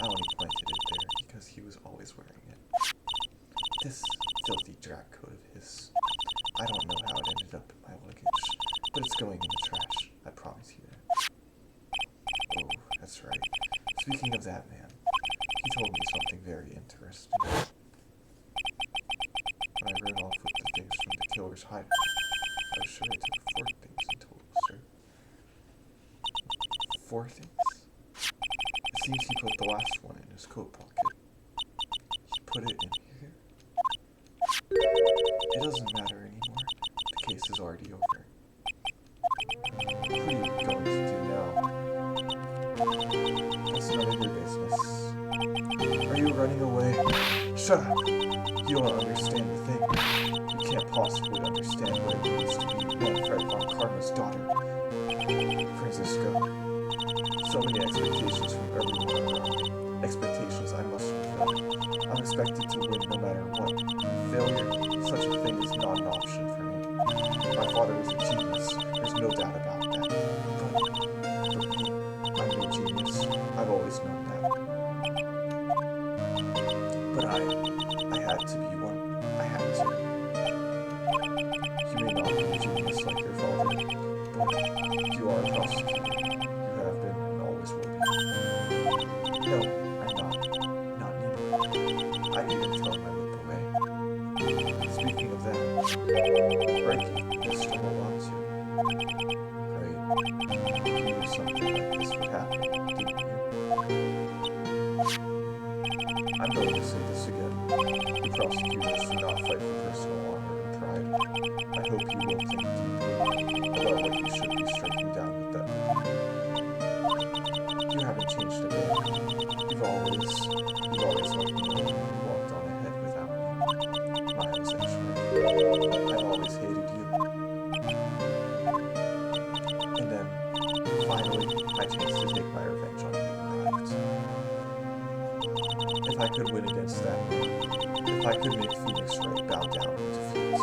I only planted it there because he was always wearing it. This filthy drag coat of his. I don't know how it ended up in my luggage, but it's going in the trash. I promise you that. Oh, that's right. Speaking of that man, he told me something very interesting. When I ran off with the things from the killer's hideout, I was sure I took 4 things in total, sir. 4 things? It seems he put the last one in his coat pocket. He put it in here? It doesn't matter anymore. The case is already over. What are you going to do now? That's none of your business. Are you running away? Shut up! You don't understand the thing. You can't possibly understand what it means to be Manfred von Karma's daughter. Francisco. So many expectations from everyone around me. Expectations I must fulfill. I'm expected to win no matter what. Failure, such a thing is not an option for me. My father was a genius. There's no doubt about that. But me, I'm no genius. I've always known that. But I had to be one. I had to. You may not be a genius like your father, but you are a prosecutor. You have been and always will be. No, I'm not. Not anymore. I even throw my whip away. Speaking of that, Wright, this still belongs to you. Great. You knew something like this would happen, didn't you? I'm going to say this again. The prosecutors do not fight for personal honor and pride. I hope you will think deeply about what you should be striking down with them. You haven't changed a bit. You've always let me know when you walked on ahead without me. Miles Edgeworth. I've always hated you. And then, finally, my chance to take my revenge on you arrived. If I could win against that man, if I could make Phoenix Wright bow down in defeat,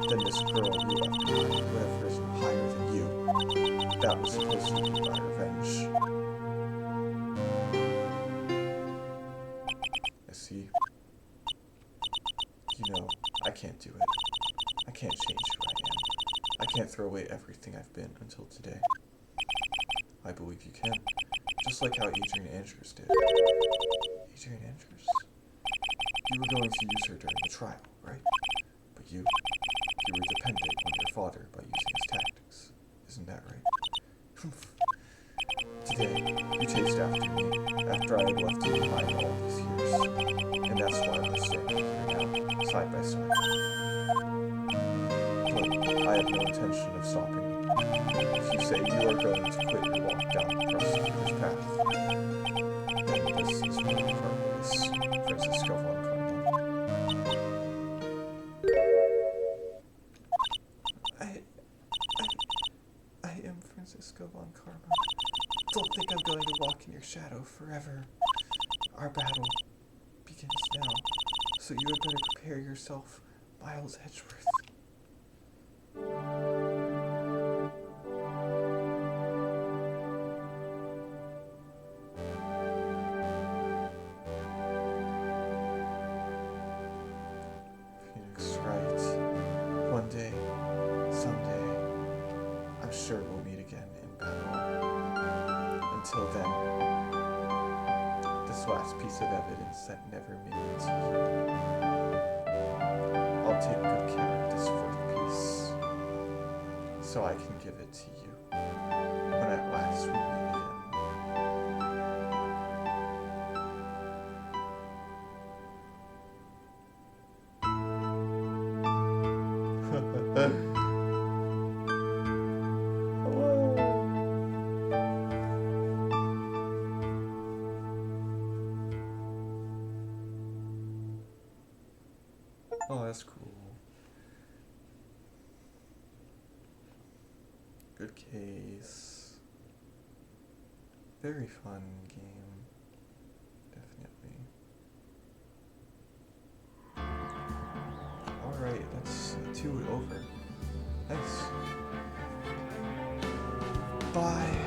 then this girl you left behind would have risen higher than you. That was supposed to be my revenge. I see. You know, I can't do it. I can't change who I am. I can't throw away everything I've been until today. I believe you can. Just like how Adrian Andrews did. Jane Andrews. You were going to use her during the trial, right? But you were dependent on your father by using his tactics. Isn't that right? Today, you chased after me, after I had left you behind all these years. And that's why we're standing here now, side by side. But I have no intention of stopping you. If you say you are going to quit your walk down the prosecutor's path, then this is where we part ways, Francisco von Karma. I am Francisco von Karma. Don't think I'm going to walk in your shadow forever. Our battle begins now, so you had better prepare yourself, Miles Edgeworth. Phoenix Wright. One day, someday, I'm sure we'll meet again in battle. Until then, this last piece of evidence that never made it to you, I'll take good care of this fourth piece, so I can give it to you when at last we meet again. Oh, that's cool. Good case. Very fun game. Definitely. Alright, let's 2 it over. Nice. Bye.